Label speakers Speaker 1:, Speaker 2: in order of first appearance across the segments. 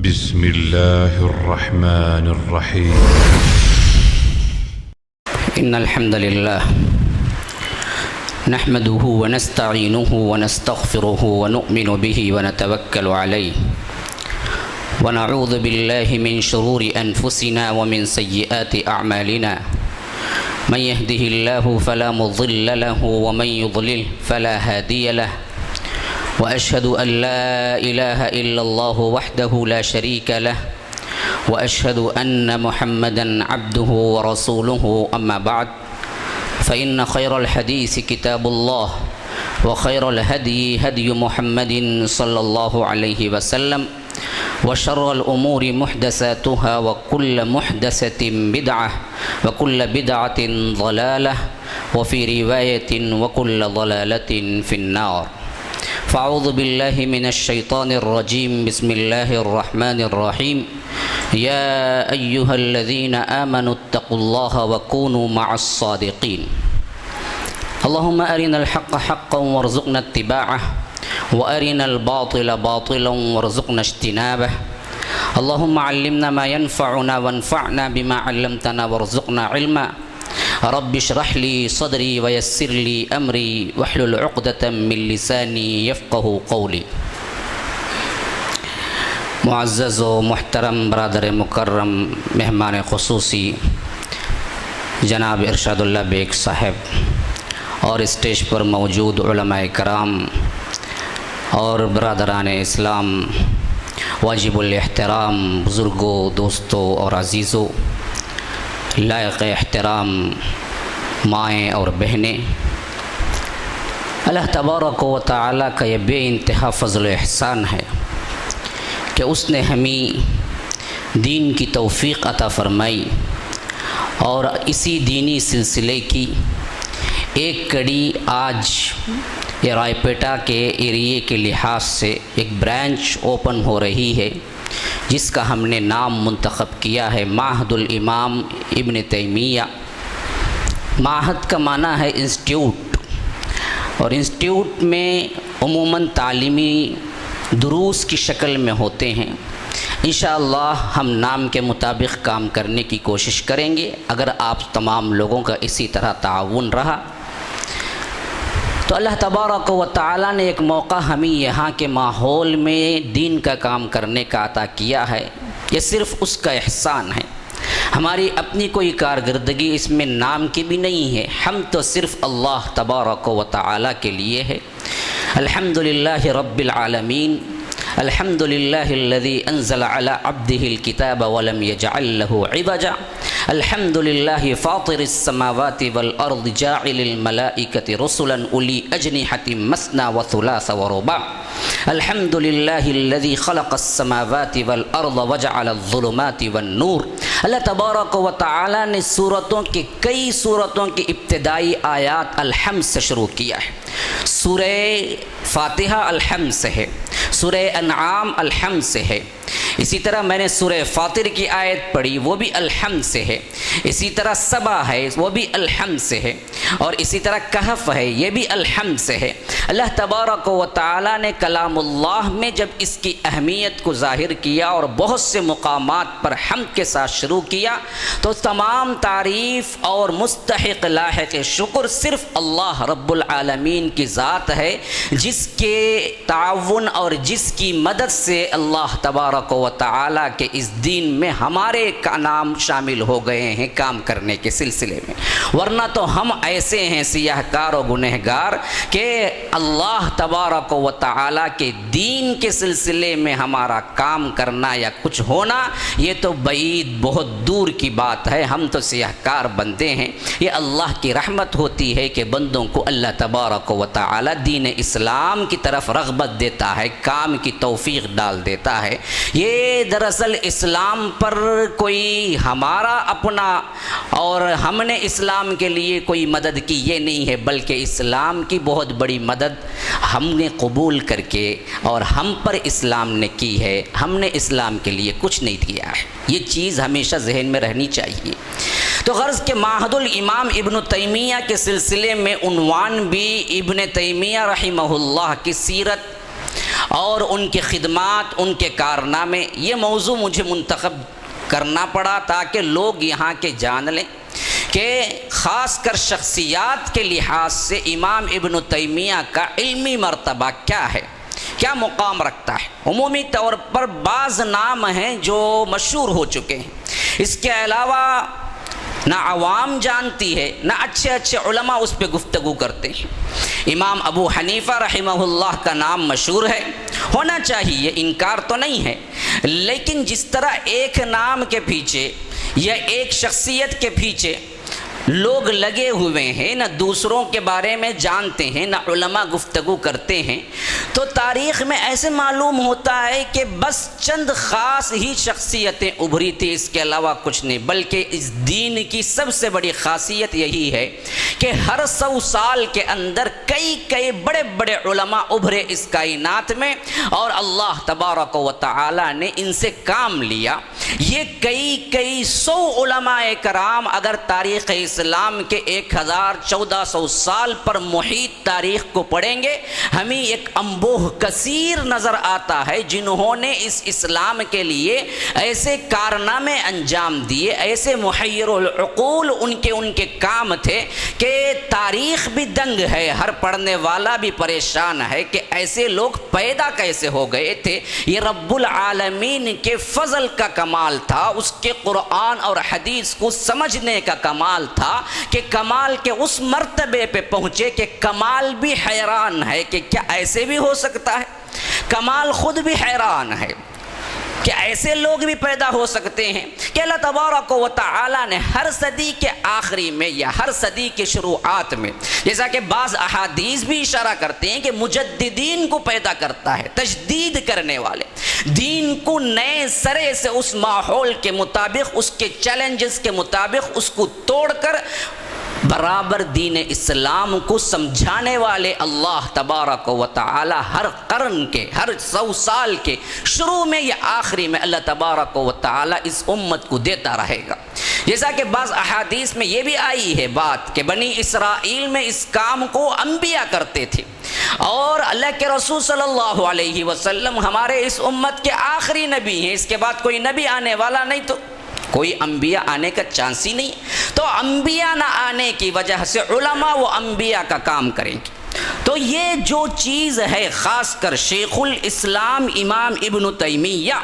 Speaker 1: بسم الله الرحمن الرحيم.
Speaker 2: إن الحمد لله نحمده ونستعينه ونستغفره ونؤمن به ونتوكل عليه ونعوذ بالله من شرور أنفسنا ومن سيئات أعمالنا من يهده الله فلا مضل له ومن يضلل فلا هادي له وأشهد أن لا إله إلا الله وحده لا شريك له وأشهد أن محمدًا عبده ورسوله أما بعد فإن خير الحديث كتاب الله وخير الهدي هدي محمد صلى الله عليه وسلم وشر الأمور محدثاتها وكل محدثة بدعة وكل بدعة ضلالة وفي رواية وكل ضلالة في النار. فأعوذ بالله من الشيطان الرجيم. بسم الله الرحمن الرحيم. يا أيها الذين آمنوا اتقوا الله وكونوا مع الصادقين. اللهم أرنا الحق حقا وارزقنا اتباعه وأرنا الباطل باطلا وارزقنا اجتنابه. اللهم علمنا ما ينفعنا وانفعنا بما علمتنا وارزقنا علما. رب اشرح لي صدري ويسر لي أمري واحلل عقدة من لساني يفقه قولي. معزز و محترم برادر مکرم مہمان خصوصی جناب ارشاد اللہ بیگ صاحب اور اسٹیج پر موجود علماء کرام اور برادران اسلام، واجب الاحترام بزرگوں، دوستوں اور عزیزوں، لائق احترام مائیں اور بہنیں، اللہ تبارک و تعالیٰ کا یہ بے انتہا فضل و احسان ہے کہ اس نے ہمیں دین کی توفیق عطا فرمائی اور اسی دینی سلسلے کی ایک کڑی آج یہ رائے پیٹا کے ایریے کے لحاظ سے ایک برانچ اوپن ہو رہی ہے، جس کا ہم نے نام منتخب کیا ہے معہد الامام ابن تیمیہ۔ معہد کا معنی ہے انسٹیٹیوٹ، اور انسٹیٹیوٹ میں عموماً تعلیمی دروس کی شکل میں ہوتے ہیں۔ انشاءاللہ ہم نام کے مطابق کام کرنے کی کوشش کریں گے، اگر آپ تمام لوگوں کا اسی طرح تعاون رہا تو اللہ تبارک و تعالیٰ نے ایک موقع ہمیں یہاں کے ماحول میں دین کا کام کرنے کا عطا کیا ہے۔ یہ صرف اس کا احسان ہے، ہماری اپنی کوئی کارکردگی اس میں نام کی بھی نہیں ہے، ہم تو صرف اللہ تبارک و تعالیٰ کے لیے ہے۔ الحمدللہ رب العالمین، الحمدللہ الذی انزل علی عبدہ الکتاب ولم یجعل لہ عوجا، الحمدللہ فاطر السماوات والارض جاعل الملائکۃ رسلا اولی اجنحۃ مثنی وثلاث ورباع، الحمدللہ الذی خلق السماوات والارض وجعل الظلمات والنور۔ اللہ تبارک و تعالی نے کئی سورتوں کی ابتدائی آیات الحمد سے شروع کیا ہے۔ سورہ فاتحہ الحمد سے ہے، سورہ انعام الحمد سے ہے، اسی طرح میں نے سورہ فاطر کی آیت پڑھی وہ بھی الحمد سے ہے، اسی طرح سبا ہے وہ بھی الحمد سے ہے، اور اسی طرح کہف ہے یہ بھی الحمد سے ہے۔ اللہ تبارک و تعالی نے کلام اللہ میں جب اس کی اہمیت کو ظاہر کیا اور بہت سے مقامات پر حمد کے ساتھ شروع کیا تو تمام تعریف اور مستحق لاحق شکر صرف اللہ رب العالمین کی ذات ہے، جس کے تعاون اور جس کی مدد سے اللہ تبارک و تعالیٰ کے اس دین میں ہمارے کا نام شامل ہو گئے ہیں کام کرنے کے سلسلے میں، ورنہ تو ہم ایسے ہیں سیاہ کار و گنہگار کہ اللہ تبارک و تعالیٰ کے دین کے سلسلے میں ہمارا کام کرنا یا کچھ ہونا یہ تو بعید بہت دور کی بات ہے، ہم تو سیاہ کار بندے ہیں۔ یہ اللہ کی رحمت ہوتی ہے کہ بندوں کو اللہ تبارک و تعالیٰ دین اسلام کی طرف رغبت دیتا ہے، کام کی توفیق ڈال دیتا ہے۔ یہ دراصل اسلام پر کوئی ہمارا اپنا اور ہم نے اسلام کے لیے کوئی مدد کی یہ نہیں ہے، بلکہ اسلام کی بہت بڑی مدد ہم نے قبول کر کے اور ہم پر اسلام نے کی ہے، ہم نے اسلام کے لیے کچھ نہیں دیا ہے۔ یہ چیز ہمیشہ ذہن میں رہنی چاہیے۔ تو غرض کہ معہد الامام ابن تیمیہ کے سلسلے میں عنوان بھی ابن تیمیہ رحمہ اللہ کی سیرت اور ان کے خدمات، ان کے کارنامے، یہ موضوع مجھے منتخب کرنا پڑا تاکہ لوگ یہاں کے جان لیں کہ خاص کر شخصیات کے لحاظ سے امام ابن تیمیہ کا علمی مرتبہ کیا ہے، کیا مقام رکھتا ہے۔ عمومی طور پر بعض نام ہیں جو مشہور ہو چکے ہیں، اس کے علاوہ نہ عوام جانتی ہے، نہ اچھے اچھے علماء اس پہ گفتگو کرتے ہیں۔ امام ابو حنیفہ رحمہ اللہ کا نام مشہور ہے، ہونا چاہیے، انکار تو نہیں ہے، لیکن جس طرح ایک نام کے پیچھے یا ایک شخصیت کے پیچھے لوگ لگے ہوئے ہیں، نہ دوسروں کے بارے میں جانتے ہیں، نہ علماء گفتگو کرتے ہیں، تو تاریخ میں ایسے معلوم ہوتا ہے کہ بس چند خاص ہی شخصیتیں ابھری تھی، اس کے علاوہ کچھ نہیں۔ بلکہ اس دین کی سب سے بڑی خاصیت یہی ہے کہ ہر 100 سال کے اندر کئی بڑے بڑے علماء ابھرے اس کائنات میں، اور اللہ تبارک و تعالی نے ان سے کام لیا۔ یہ کئی 100 علماء کرام اگر تاریخ اسلام کے 1400 سال پر محیط تاریخ کو پڑھیں گے، ہمیں ایک انبوہ کثیر نظر آتا ہے جنہوں نے اس اسلام کے لیے ایسے کارنامے انجام دیے، ایسے محیر العقول ان کے کام تھے کہ تاریخ بھی دنگ ہے، ہر پڑھنے والا بھی پریشان ہے کہ ایسے لوگ پیدا کیسے ہو گئے تھے۔ یہ رب العالمین کے فضل کا کمال تھا، اس کے قرآن اور حدیث کو سمجھنے کا کمال تھا کہ کمال کے اس مرتبے پہ پہنچے کہ کمال بھی حیران ہے کہ کیا ایسے بھی ہو سکتا ہے۔ کمال خود بھی حیران ہے کہ ایسے لوگ بھی پیدا ہو سکتے ہیں کہ اللہ تبارک و تعالی نے ہر صدی کے آخری میں یا ہر صدی کے شروعات میں، جیسا کہ بعض احادیث بھی اشارہ کرتے ہیں کہ مجددین کو پیدا کرتا ہے، تجدید کرنے والے، دین کو نئے سرے سے اس ماحول کے مطابق، اس کے چیلنجز کے مطابق اس کو توڑ کر برابر دین اسلام کو سمجھانے والے اللہ تبارک و تعالی ہر قرن کے، ہر 100 سال کے شروع میں یا آخری میں اللہ تبارک و تعالی اس امت کو دیتا رہے گا۔ جیسا کہ بعض احادیث میں یہ بھی آئی ہے بات کہ بنی اسرائیل میں اس کام کو انبیاء کرتے تھے، اور اللہ کے رسول صلی اللہ علیہ وسلم ہمارے اس امت کے آخری نبی ہیں، اس کے بعد کوئی نبی آنے والا نہیں، تو کوئی انبیاء آنے کا چانس ہی نہیں، تو انبیاء نہ آنے کی وجہ سے علماء و انبیاء کا کام کریں گے۔ تو یہ جو چیز ہے خاص کر شیخ الاسلام امام ابن تیمیہ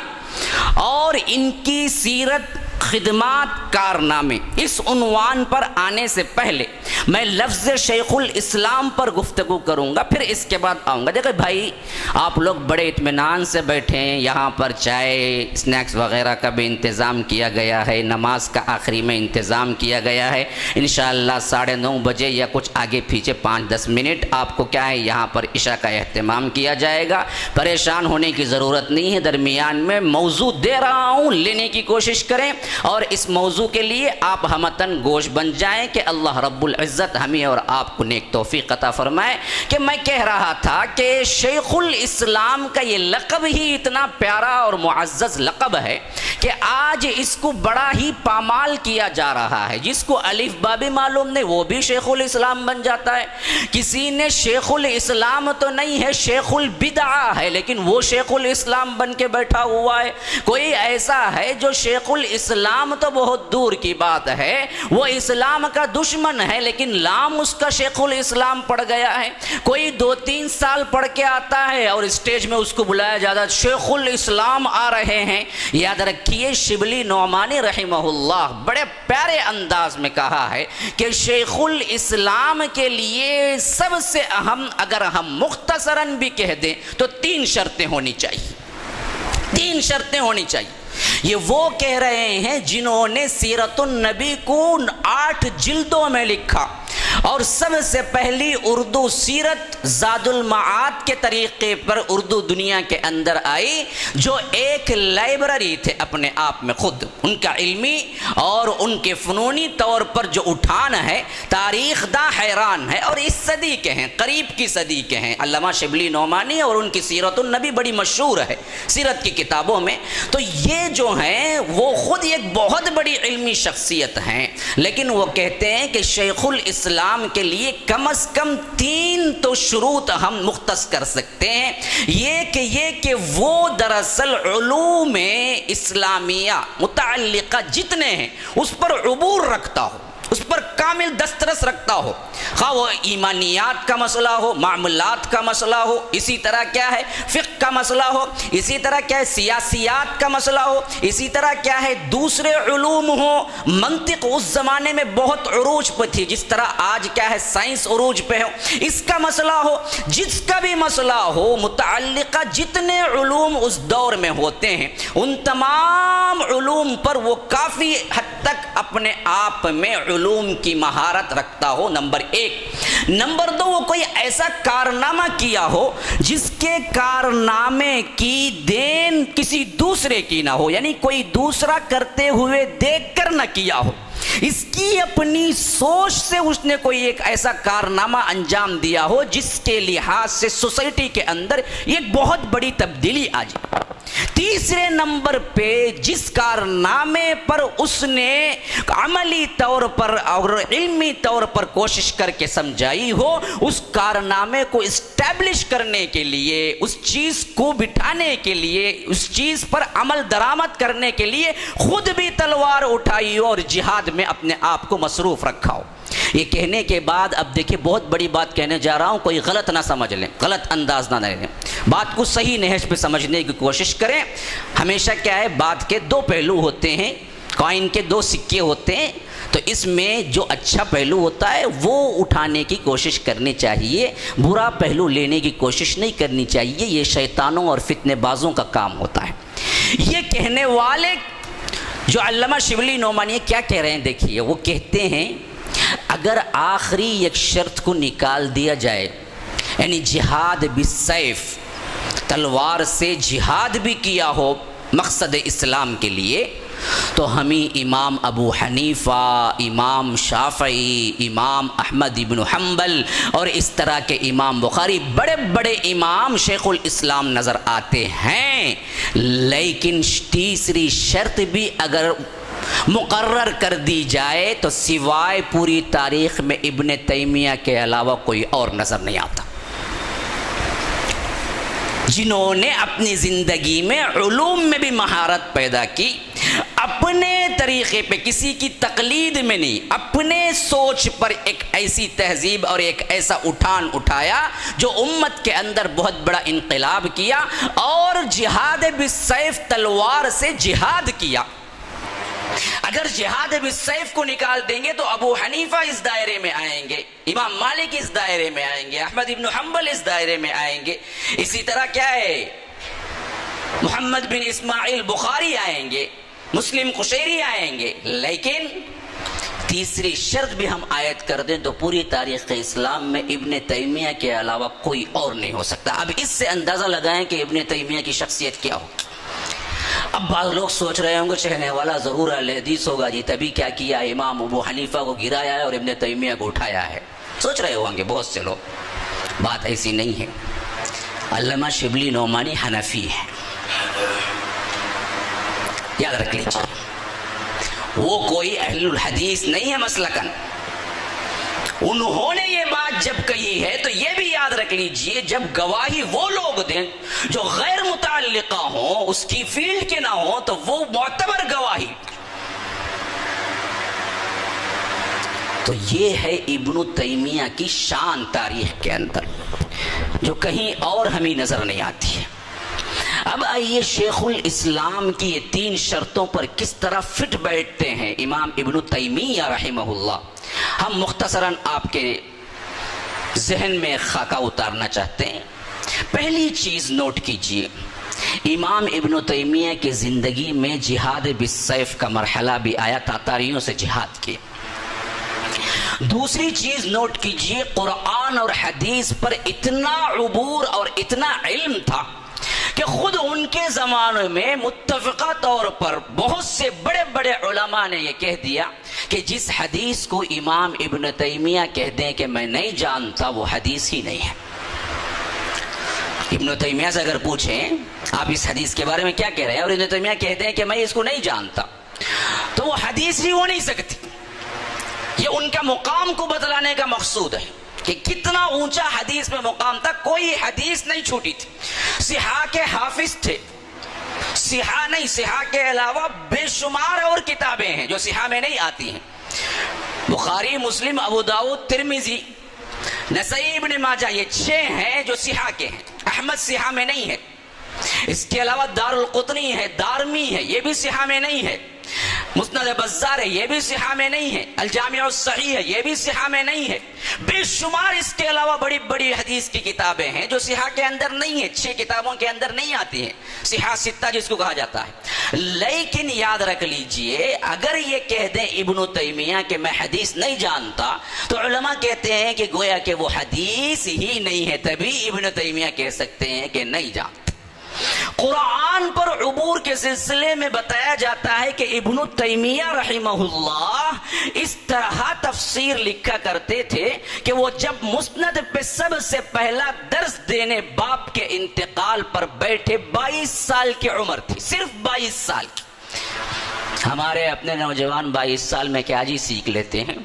Speaker 2: اور ان کی سیرت، خدمات، کارنامے، اس عنوان پر آنے سے پہلے میں لفظ شیخ الاسلام پر گفتگو کروں گا، پھر اس کے بعد آؤں گا۔ دیکھیں بھائی، آپ لوگ بڑے اطمینان سے بیٹھے ہیں، یہاں پر چائے، اسنیکس وغیرہ کا بھی انتظام کیا گیا ہے، نماز کا آخری میں انتظام کیا گیا ہے، انشاءاللہ 9:30 بجے یا کچھ آگے پیچھے 5-10 منٹ آپ کو کیا ہے یہاں پر عشاء کا اہتمام کیا جائے گا۔ پریشان ہونے کی ضرورت نہیں ہے، درمیان میں موضوع دے رہا ہوں، لینے کی کوشش کریں، اور اس موضوع کے لیے آپ ہمتن گوش بن جائیں کہ اللہ رب العزت ہمیں اور آپ کو نیک توفیق عطا فرمائے۔ کہ میں کہہ رہا تھا کہ شیخ الاسلام کا یہ لقب ہی اتنا پیارا اور معزز لقب ہے کہ آج اس کو بڑا ہی پامال کیا جا رہا ہے۔ جس کو الف با بھی معلوم نہیں وہ بھی شیخ الاسلام بن جاتا ہے۔ کسی نے شیخ الاسلام تو نہیں ہے، شیخ البدعہ ہے، لیکن وہ شیخ الاسلام بن کے بیٹھا ہوا ہے۔ کوئی ایسا ہے جو شیخ الاسلام تو بہت دور کی بات ہے، وہ اسلام کا دشمن ہے، لیکن لام اس کا شیخ الاسلام پڑ گیا ہے۔ کوئی 2-3 سال پڑھ کے آتا ہے اور اسٹیج میں اس کو بلایا جاتا ہے، شیخ الاسلام آ رہے ہیں۔ یاد رکھیے شبلی نعمانی رحمہ اللہ بڑے پیارے انداز میں کہا ہے کہ شیخ الاسلام کے لیے سب سے اہم اگر ہم مختصراً بھی کہہ دیں تو 3 شرطیں ہونی چاہیے، 3 شرطیں ہونی چاہیے۔ یہ وہ کہہ رہے ہیں جنہوں نے سیرت النبی کو 8 جلدوں میں لکھا، اور سب سے پہلی اردو سیرت زاد المعاد کے طریقے پر اردو دنیا کے اندر آئی، جو ایک لائبریری تھے اپنے آپ میں خود۔ ان کا علمی اور ان کے فنونی طور پر جو اٹھان ہے، تاریخ داں حیران ہے، اور اس صدی کے ہیں، قریب کی صدی کے ہیں، علامہ شبلی نعمانی، اور ان کی سیرت النبی بڑی مشہور ہے سیرت کی کتابوں میں۔ تو یہ جو ہیں وہ خود ایک بہت بڑی علمی شخصیت ہیں، لیکن وہ کہتے ہیں کہ شیخ الاسلام اسلام کے لیے کم از کم 3 تو شروط ہم مختص کر سکتے ہیں۔ یہ کہ وہ دراصل علوم اسلامیہ متعلقہ جتنے ہیں اس پر عبور رکھتا ہو، اس پر کامل دسترس رکھتا ہو، خواہ وہ ایمانیات کا مسئلہ ہو، معاملات کا مسئلہ ہو، اسی طرح کیا ہے فقہ کا مسئلہ ہو، اسی طرح کیا ہے سیاسیات کا مسئلہ ہو، اسی طرح کیا ہے دوسرے علوم ہو۔ منطق اس زمانے میں بہت عروج پہ تھی، جس طرح آج کیا ہے سائنس عروج پہ ہو، اس کا مسئلہ ہو، جس کا بھی مسئلہ ہو، متعلقہ جتنے علوم اس دور میں ہوتے ہیں ان تمام علوم پر وہ کافی حد تک اپنے آپ میں علوم کی مہارت رکھتا ہو، نمبر 1۔ نمبر 2، وہ کوئی ایسا کارنامہ کیا ہو جس کے کارنامے کی دین کسی دوسرے کی نہ ہو، یعنی کوئی دوسرا کرتے ہوئے دیکھ کر نہ کیا ہو، اس کی اپنی سوچ سے اس نے کوئی ایک ایسا کارنامہ انجام دیا ہو جس کے لحاظ سے سوسائٹی کے اندر ایک بہت بڑی تبدیلی آ جائے۔ تیسرے نمبر پہ جس کارنامے پر اس نے عملی طور پر اور علمی طور پر کوشش کر کے سمجھائی ہو، اس کارنامے کو اسٹیبلش کرنے کے لیے، اس چیز کو بٹھانے کے لیے، اس چیز پر عمل درآمد کرنے کے لیے خود بھی تلوار اٹھائی ہو اور جہاد میں اپنے آپ کو مصروف رکھا ہو۔ یہ کہنے کے بعد اب دیکھیں بہت بڑی بات کہنے جا رہا ہوں، کوئی غلط نہ سمجھ لیں، غلط انداز نہ لیں، بات کو صحیح نہج پہ سمجھنے کی کوشش کریں۔ ہمیشہ کیا ہے بات کے 2 پہلو ہوتے ہیں، کوائن کے 2 سکے ہوتے ہیں، تو اس میں جو اچھا پہلو ہوتا ہے وہ اٹھانے کی کوشش کرنی چاہیے، برا پہلو لینے کی کوشش نہیں کرنی چاہیے، یہ شیطانوں اور فتنے بازوں کا کام ہوتا ہے۔ یہ کہنے والے جو علامہ شبلی نعمانی کیا کہہ رہے ہیں دیکھیے، وہ کہتے ہیں اگر آخری ایک شرط کو نکال دیا جائے، یعنی جہاد بالسیف، تلوار سے جہاد بھی کیا ہو مقصد اسلام کے لیے، تو ہمیں امام ابو حنیفہ، امام شافعی، امام احمد بن حنبل اور اس طرح کے امام بخاری، بڑے بڑے امام شیخ الاسلام نظر آتے ہیں۔ لیکن تیسری شرط بھی اگر مقرر کر دی جائے تو سوائے پوری تاریخ میں ابن تیمیہ کے علاوہ کوئی اور نظر نہیں آتا، جنہوں نے اپنی زندگی میں علوم میں بھی مہارت پیدا کی، اپنے طریقے پہ کسی کی تقلید میں نہیں، اپنے سوچ پر ایک ایسی تہذیب اور ایک ایسا اٹھان اٹھایا جو امت کے اندر بہت بڑا انقلاب کیا، اور جہاد بالسیف، تلوار سے جہاد کیا۔ اگر جہاد بالسیف کو نکال دیں گے تو ابو حنیفہ اس دائرے میں آئیں گے، امام مالک اس دائرے میں آئیں گے، احمد بن حنبل اس دائرے میں آئیں گے، اسی طرح کیا ہے محمد بن اسماعیل بخاری آئیں گے، مسلم قشیری آئیں گے۔ لیکن تیسری شرط بھی ہم عائد کر دیں تو پوری تاریخ اسلام میں ابن تیمیہ کے علاوہ کوئی اور نہیں ہو سکتا۔ اب اس سے اندازہ لگائیں کہ ابن تیمیہ کی شخصیت کیا ہو۔ اب بعض لوگ سوچ رہے ہوں گے چہنے والا ضرور اہل حدیث ہوگا جی، تبھی کیا کیا امام ابو حنیفہ کو گرایا ہے اور ابن تیمیہ کو اٹھایا ہے، سوچ رہے ہوں گے بہت سے لوگ۔ بات ایسی نہیں ہے۔ علامہ شبلی نعمانی حنفی ہے، یاد رکھ لیجیے، وہ کوئی اہل الحدیث نہیں ہے مسلکن۔ انہوں نے یہ بات جب کہی ہے تو یہ بھی یاد رکھ لیجئے، جب گواہی وہ لوگ دیں جو غیر متعلقہ ہوں، اس کی فیلڈ کے نہ ہوں، تو وہ معتبر گواہی۔ تو یہ ہے ابن تیمیہ کی شان تاریخ کے اندر، جو کہیں اور ہمیں نظر نہیں آتی ہے۔ اب آئیے شیخ الاسلام کی یہ 3 شرطوں پر کس طرح فٹ بیٹھتے ہیں امام ابن تیمیہ رحمہ اللہ، ہم مختصراً آپ کے ذہن میں خاکہ اتارنا چاہتے ہیں۔ پہلی چیز نوٹ کیجئے، امام ابن تیمیہ کی زندگی میں جہاد بالسیف کا مرحلہ بھی آیا، تاتاریوں سے جہاد کیا۔ دوسری چیز نوٹ کیجئے، قرآن اور حدیث پر اتنا عبور اور اتنا علم تھا کہ خود ان کے زمانے میں متفقہ طور پر بہت سے بڑے بڑے علماء نے یہ کہہ دیا کہ جس حدیث کو امام ابن تیمیہ کہہ دیں کہ میں نہیں جانتا، وہ حدیث ہی نہیں ہے۔ ابن تیمیہ سے اگر پوچھیں آپ اس حدیث کے بارے میں کیا کہہ رہے ہیں، اور ابن تیمیہ کہتے ہیں کہ میں اس کو نہیں جانتا، تو وہ حدیث ہی ہو نہیں سکتی۔ یہ ان کا مقام کو بتلانے کا مقصود ہے کہ کتنا اونچا حدیث میں مقام تھا. کوئی حدیث نہیں چھوٹی تھی. صحاح کے حافظ تھے. صحاح نہیں، صحاح کے علاوہ بے شمار اور کتابیں ہیں جو صحاح میں نہیں آتی ہیں. بخاری، مسلم، ابو داؤد، ترمذی، نسائی، ابن ماجہ، یہ 6 ہیں جو صحاح کے ہیں. احمد صحاح میں نہیں ہے. اس کے علاوہ دار القطنی ہے، دارمی ہے، یہ بھی صحاح میں نہیں ہے. مسند بزار ہے، یہ بھی صحاح میں نہیں ہے. الجامع الصحیح ہے، یہ بھی صحاح میں نہیں ہے. بے شمار اس کے علاوہ بڑی بڑی حدیث کی کتابیں ہیں جو صحاح کے اندر نہیں ہیں. 6 کتابوں کے اندر نہیں آتی ہیں، صحاح 6 جس کو کہا جاتا ہے. لیکن یاد رکھ لیجئے، اگر یہ کہہ دیں ابن تیمیہ کہ میں حدیث نہیں جانتا، تو علماء کہتے ہیں کہ گویا کہ وہ حدیث ہی نہیں ہے، تبھی ابن تیمیہ کہہ سکتے ہیں کہ نہیں جانتا. قرآن پر عبور کے سلسلے میں بتایا جاتا ہے کہ ابن تیمیہ رحمہ اللہ اس طرح تفسیر لکھا کرتے تھے کہ وہ جب مسند پہ سب سے پہلا درس دینے باپ کے انتقال پر بیٹھے، 22 سال کی عمر تھی، صرف 22 سال کی. ہمارے اپنے نوجوان 22 سال میں کیا جی سیکھ لیتے ہیں؟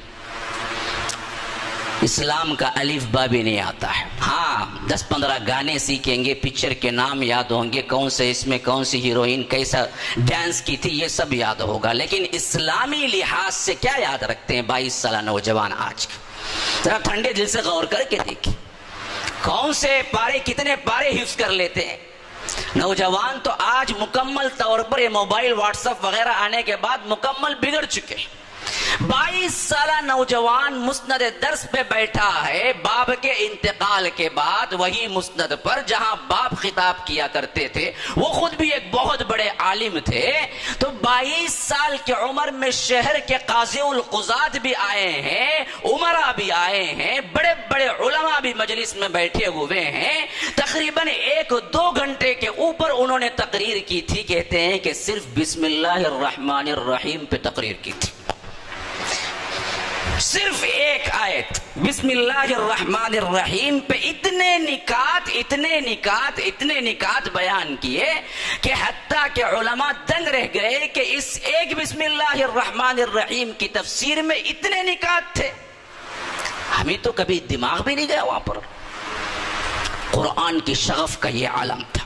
Speaker 2: اسلام کا الف با بھی نہیں آتا ہے. ہاں 10-15 گانے سیکھیں گے، پکچر کے نام یاد ہوں گے، کون سے اس میں کون سی ہیروئن کیسا ڈانس کی تھی، یہ سب یاد ہوگا. لیکن اسلامی لحاظ سے کیا یاد رکھتے ہیں 22 سالہ نوجوان آج کے؟ ذرا ٹھنڈے دل سے غور کر کے دیکھیں کون سے پارے، کتنے پارے حفظ کر لیتے ہیں. نوجوان تو آج مکمل طور پر یہ موبائل، واٹس ایپ وغیرہ آنے کے بعد مکمل بگڑ چکے ہیں. 22 سالہ نوجوان مسند درس پہ بیٹھا ہے باپ کے انتقال کے بعد، وہی مسند پر جہاں باپ خطاب کیا کرتے تھے. وہ خود بھی ایک بہت بڑے عالم تھے. تو 22 سال کی عمر میں شہر کے قاضی القضات بھی آئے ہیں، عمرا بھی آئے ہیں، بڑے بڑے علماء بھی مجلس میں بیٹھے ہوئے ہیں. تقریباً 1-2 گھنٹے کے اوپر انہوں نے تقریر کی تھی. کہتے ہیں کہ صرف بسم اللہ الرحمن الرحیم پہ تقریر کی تھی. صرف ایک آیت بسم اللہ الرحمن الرحیم پہ اتنے نکات بیان کیے کہ حتیٰ کہ علماء دنگ رہ گئے کہ اس ایک بسم اللہ الرحمن الرحیم کی تفسیر میں اتنے نکات تھے. ہمیں تو کبھی دماغ بھی نہیں گیا وہاں پر. قرآن کی شغف کا یہ عالم تھا،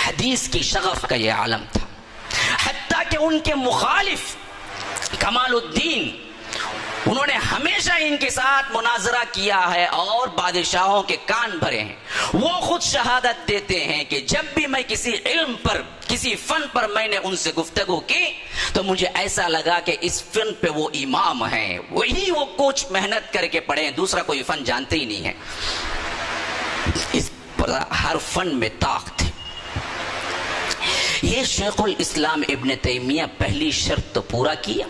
Speaker 2: حدیث کی شغف کا یہ عالم تھا. حتیٰ کہ ان کے مخالف کمال الدین، انہوں نے ہمیشہ ان کے ساتھ مناظرہ کیا ہے اور بادشاہوں کے کان بھرے ہیں. وہ خود شہادت دیتے ہیں کہ جب بھی میں کسی علم پر، کسی فن پر میں نے ان سے گفتگو کی تو مجھے ایسا لگا کہ اس فن پہ وہ امام ہیں، وہی وہ کچھ محنت کر کے پڑھے ہیں، دوسرا کوئی فن جانتے ہی نہیں ہے. اس پر ہر فن میں طاقت ہے. یہ شیخ الاسلام ابن تیمیہ پہلی شرط تو پورا کیا.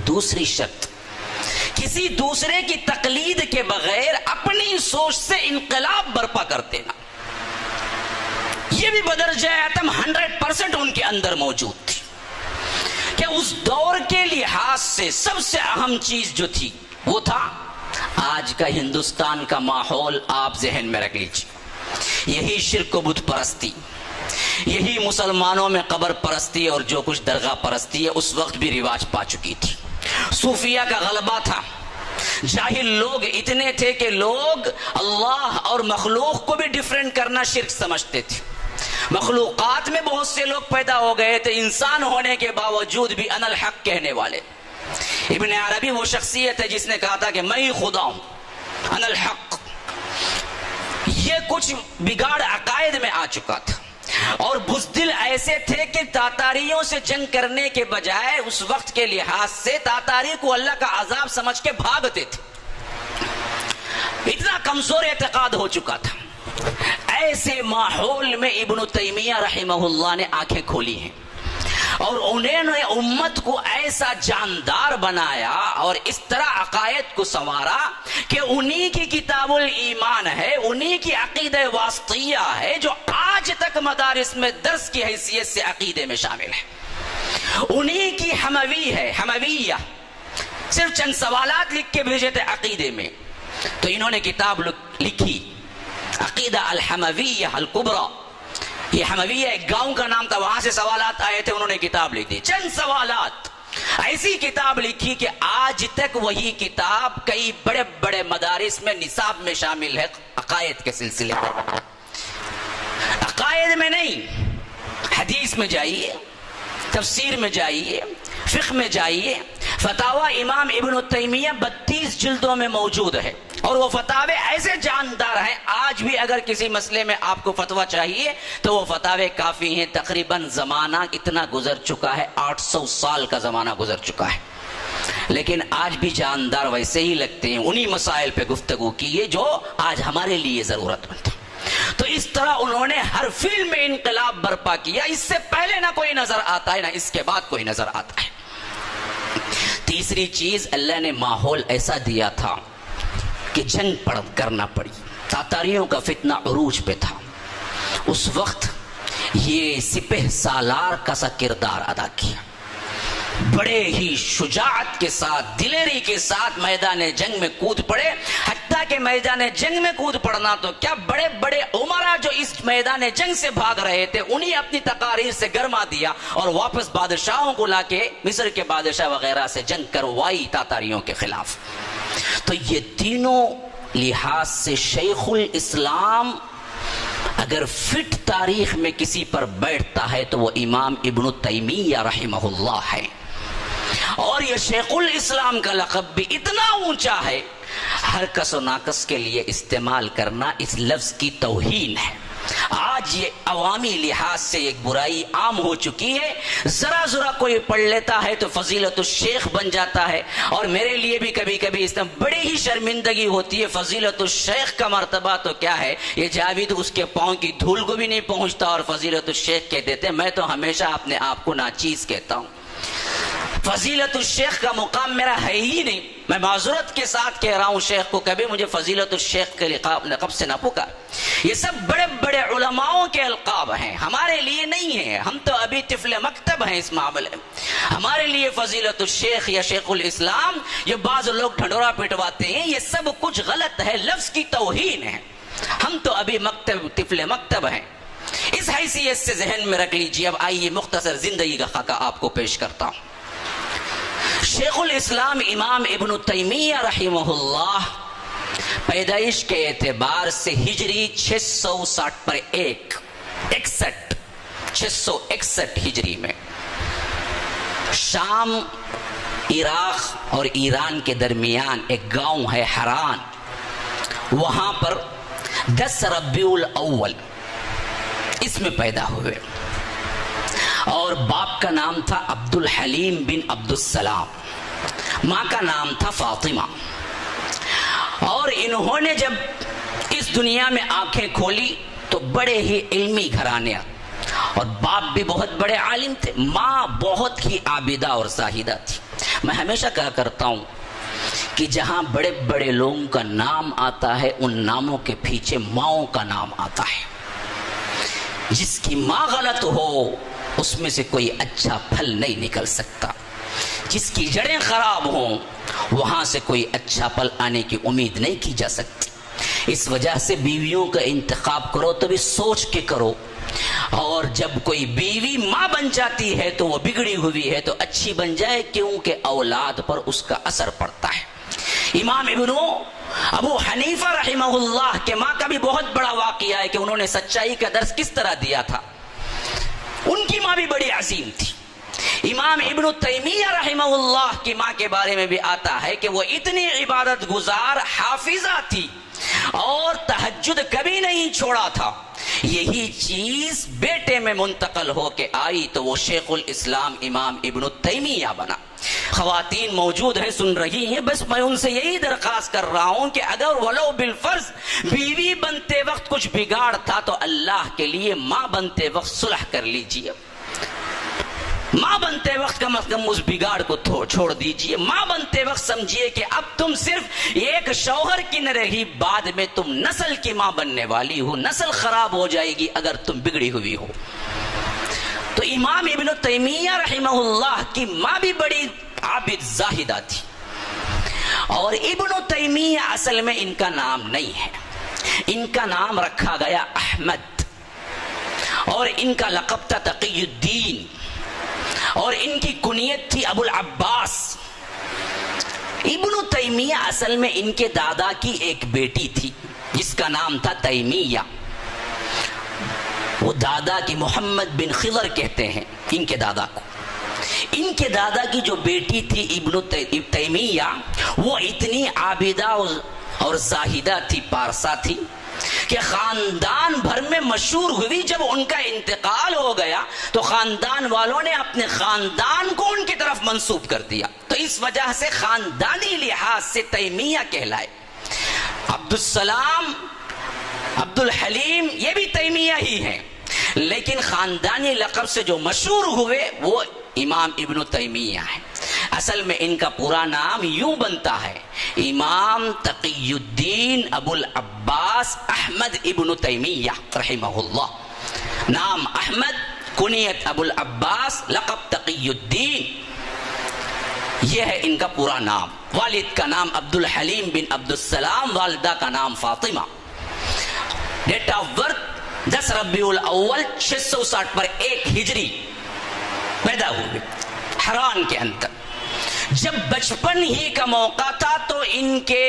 Speaker 2: دوسری شرط، کسی دوسرے کی تقلید کے بغیر اپنی سوچ سے انقلاب برپا کر دینا. یہ بھی بدرجہ اتم 100% ان کے اندر موجود تھی کہ اس دور کے لحاظ سے سب سے اہم چیز جو تھی وہ تھا آج کا ہندوستان کا ماحول. آپ ذہن میں رکھ لیجیے، یہی شرک و بت پرستی، یہی مسلمانوں میں قبر پرستی اور جو کچھ درگاہ پرستی ہے اس وقت بھی رواج پا چکی تھی. صوفیہ کا غلبہ تھا. جاہل لوگ اتنے تھے کہ لوگ اللہ اور مخلوق کو بھی ڈیفرنٹ کرنا شرک سمجھتے تھے. مخلوقات میں بہت سے لوگ پیدا ہو گئے تھے انسان ہونے کے باوجود بھی انا الحق کہنے والے. ابن عربی وہ شخصیت ہے جس نے کہا تھا کہ میں ہی خدا ہوں، انا الحق. یہ کچھ بگاڑ عقائد میں آ چکا تھا اور بزدل ایسے تھے کہ تاتاریوں سے جنگ کرنے کے بجائے اس وقت کے لحاظ سے تاتاری کو اللہ کا عذاب سمجھ کے بھاگتے تھے. اتنا کمزور اعتقاد ہو چکا تھا. ایسے ماحول میں ابن تیمیہ رحمہ اللہ نے آنکھیں کھولی ہیں اور انہوں نے امت کو ایسا جاندار بنایا اور اس طرح عقائد کو سنوارا کہ انہی کی کتاب الایمان ہے، انہی کی عقیدہ واسطیہ ہے جو آج تک مدارس میں درس کی حیثیت سے عقیدے میں شامل ہے. انہی کی حموی ہے، حمویہ. صرف چند سوالات لکھ کے بھیجے تھے عقیدے میں، تو انہوں نے کتاب لکھی عقیدہ الحمویہ الکبریٰ. یہ حمویہ ایک گاؤں کا نام تھا، وہاں سے سوالات آئے تھے، انہوں نے کتاب لکھ دی. چند سوالات ایسی کتاب لکھی کہ آج تک وہی کتاب کئی بڑے بڑے مدارس میں نصاب میں شامل ہے عقائد کے سلسلے میں. عقائد میں نہیں، حدیث میں جائیے، تفسیر میں جائیے، فقہ میں جائیے. فتاوی امام ابن تیمیہ 32 جلدوں میں موجود ہے، اور وہ فتاوے ایسے جاندار ہیں. آج بھی اگر کسی مسئلے میں آپ کو فتویٰ چاہیے تو وہ فتاوے کافی ہیں. تقریباً زمانہ اتنا گزر چکا ہے، 800 سال کا زمانہ گزر چکا ہے، لیکن آج بھی جاندار ویسے ہی لگتے ہیں. انہی مسائل پہ گفتگو کی ہے جو آج ہمارے لیے ضرورت مند ہے. تو اس طرح انہوں نے ہر فیلڈ میں انقلاب برپا کیا. اس سے پہلے نہ کوئی نظر آتا ہے، نہ اس کے بعد کوئی نظر آتا ہے. تیسری چیز، اللہ نے ماحول ایسا دیا تھا کہ جنگ کرنا پڑی. تاتاریوں کا فتنہ عروج پہ تھا. اس وقت یہ سپہ سالار کا سا کردار ادا کیا. بڑے ہی شجاعت کے ساتھ، دلیری کے ساتھ میدان جنگ میں کود پڑے. حتیٰ کہ میدان جنگ میں کود پڑنا تو کیا، بڑے بڑے عمرا جو اس میدان جنگ سے بھاگ رہے تھے انہیں اپنی تقاریر سے گرما دیا اور واپس بادشاہوں کو لا کے مصر کے بادشاہ وغیرہ سے جنگ کروائی تاتاریوں کے خلاف. تو یہ تینوں لحاظ سے شیخ الاسلام اگر فٹ تاریخ میں کسی پر بیٹھتا ہے تو وہ امام ابن تیمیہ رحمہ اللہ ہے. اور یہ شیخ الاسلام کا لقب بھی اتنا اونچا ہے، ہر کس و ناقص کے لیے استعمال کرنا اس لفظ کی توہین ہے. آج یہ عوامی لحاظ سے ایک برائی عام ہو چکی ہے. ذرا ذرا کوئی پڑھ لیتا ہے تو فضیلت الشیخ بن جاتا ہے. اور میرے لیے بھی کبھی کبھی اس میں بڑی ہی شرمندگی ہوتی ہے. فضیلت الشیخ کا مرتبہ تو کیا ہے، یہ جاوید اس کے پاؤں کی دھول کو بھی نہیں پہنچتا اور فضیلت الشیخ کہہ دیتے. میں تو ہمیشہ اپنے آپ کو ناچیز کہتا ہوں. فضیلت الشیخ کا مقام میرا ہے ہی نہیں. میں معذرت کے ساتھ کہہ رہا ہوں، شیخ کو کبھی مجھے فضیلت الشیخ کے لقب سے نہ پکار. یہ سب بڑے بڑے علماؤں کے القاب ہیں، ہمارے لیے نہیں ہیں. ہم تو ابھی طفل مکتب ہیں اس معاملے میں. ہمارے لیے فضیلت الشیخ یا شیخ الاسلام، یہ بعض لوگ ڈھنڈورا پٹواتے ہیں، یہ سب کچھ غلط ہے، لفظ کی توہین ہے. ہم تو ابھی طفل مکتب ہیں. اس حیثیت سے ذہن میں رکھ لیجیے. اب آئیے مختصر زندگی کا خاکہ آپ کو پیش کرتا ہوں. شیخ الاسلام امام ابن تیمیہ رحمہ اللہ پیدائش کے اعتبار سے ہجری 660 پر 661 ہجری میں شام، عراق اور ایران کے درمیان ایک گاؤں ہے حران. وہاں پر 10 ربیع الاول اس میں پیدا ہوئے. اور باپ کا نام تھا عبد الحلیم بن عبد السلام، ماں کا نام تھا فاطمہ. اور انہوں نے جب اس دنیا میں آنکھیں کھولی تو بڑے ہی علمی گھرانے، اور باپ بھی بہت بڑے عالم تھے، ماں بہت ہی عابدہ اور زاہدہ تھی. میں ہمیشہ کہا کرتا ہوں کہ جہاں بڑے بڑے لوگوں کا نام آتا ہے ان ناموں کے پیچھے ماؤں کا نام آتا ہے. جس کی ماں غلط ہو اس میں سے کوئی اچھا پھل نہیں نکل سکتا. جس کی جڑیں خراب ہوں وہاں سے کوئی اچھا پھل آنے کی امید نہیں کی جا سکتی. اس وجہ سے بیویوں کا انتخاب کرو تو بھی سوچ کے کرو. اور جب کوئی بیوی ماں بن جاتی ہے تو وہ بگڑی ہوئی ہے تو اچھی بن جائے، کیونکہ اولاد پر اس کا اثر پڑتا ہے. امام ابو حنیفہ رحمہ اللہ کے ماں کا بھی بہت بڑا واقعہ ہے کہ انہوں نے سچائی کا درس کس طرح دیا تھا. ان کی ماں بھی بڑی عظیم تھی. امام ابن تیمیہ رحمہ اللہ کی ماں کے بارے میں بھی آتا ہے کہ وہ اتنی عبادت گزار حافظہ تھی اور تہجد کبھی نہیں چھوڑا تھا. یہی چیز بیٹے میں منتقل ہو کے آئی تو وہ شیخ الاسلام امام ابن تیمیہ بنا. خواتین موجود ہیں، سن رہی ہیں، بس میں ان سے یہی درخواست کر رہا ہوں کہ اگر ولو بالفرض بیوی بنتے وقت کچھ بگاڑ تھا تو اللہ کے لیے ماں بنتے وقت صلح کر لیجئے. ماں بنتے وقت کم از کم اس بگاڑ کو چھوڑ دیجئے. ماں بنتے وقت سمجھیے کہ اب تم صرف ایک شوہر کی نہ رہی، بعد میں تم نسل کی ماں بننے والی ہو. نسل خراب ہو جائے گی اگر تم بگڑی ہوئی ہو. تو امام ابن تیمیہ رحمہ اللہ کی ماں بھی بڑی عابد زاہدہ تھی. اور ابن تیمیہ اصل میں ان کا نام نہیں ہے، ان کا نام رکھا گیا احمد، اور ان کا لقب تھا تقی الدین. اور ان کی کنیت تھی ابو العباس۔ ابن تیمیہ اصل میں ان کے دادا کی ایک بیٹی تھی جس کا نام تھا تیمیہ۔ وہ دادا کی محمد بن خضر کہتے ہیں ان کے دادا کو۔ ان کے دادا کی جو بیٹی تھی ابن تیمیہ، وہ اتنی عابدہ اور زاہدہ تھی، پارسا تھی، کہ خاندان بھر میں مشہور ہوئی۔ جب ان کا انتقال ہو گیا تو خاندان والوں نے اپنے خاندان کو ان کی طرف منسوب کر دیا، تو اس وجہ سے خاندانی لحاظ سے تیمیہ کہلائے۔ عبدالسلام، عبدالحلیم، یہ بھی تیمیہ ہی ہیں، لیکن خاندانی لقب سے جو مشہور ہوئے وہ امام ابن تیمیہ ہے۔ اصل میں ان کا پورا نام یوں بنتا ہے، امام تقی الدین ابو العباس احمد ابن تیمیہ رحمہ اللہ۔ نام احمد، کنیت ابو العباس، لقب تقی الدین، یہ ہے ان کا پورا نام۔ والد کا نام عبدالحلیم بن عبدالسلام، والدہ کا نام فاطمہ۔ ڈیٹ آف برتھ 10 ربیع الاول 660 پر 1 ہجری پیدا ہوئے حران کے اندر۔ جب بچپن ہی کا موقع تھا تو ان کے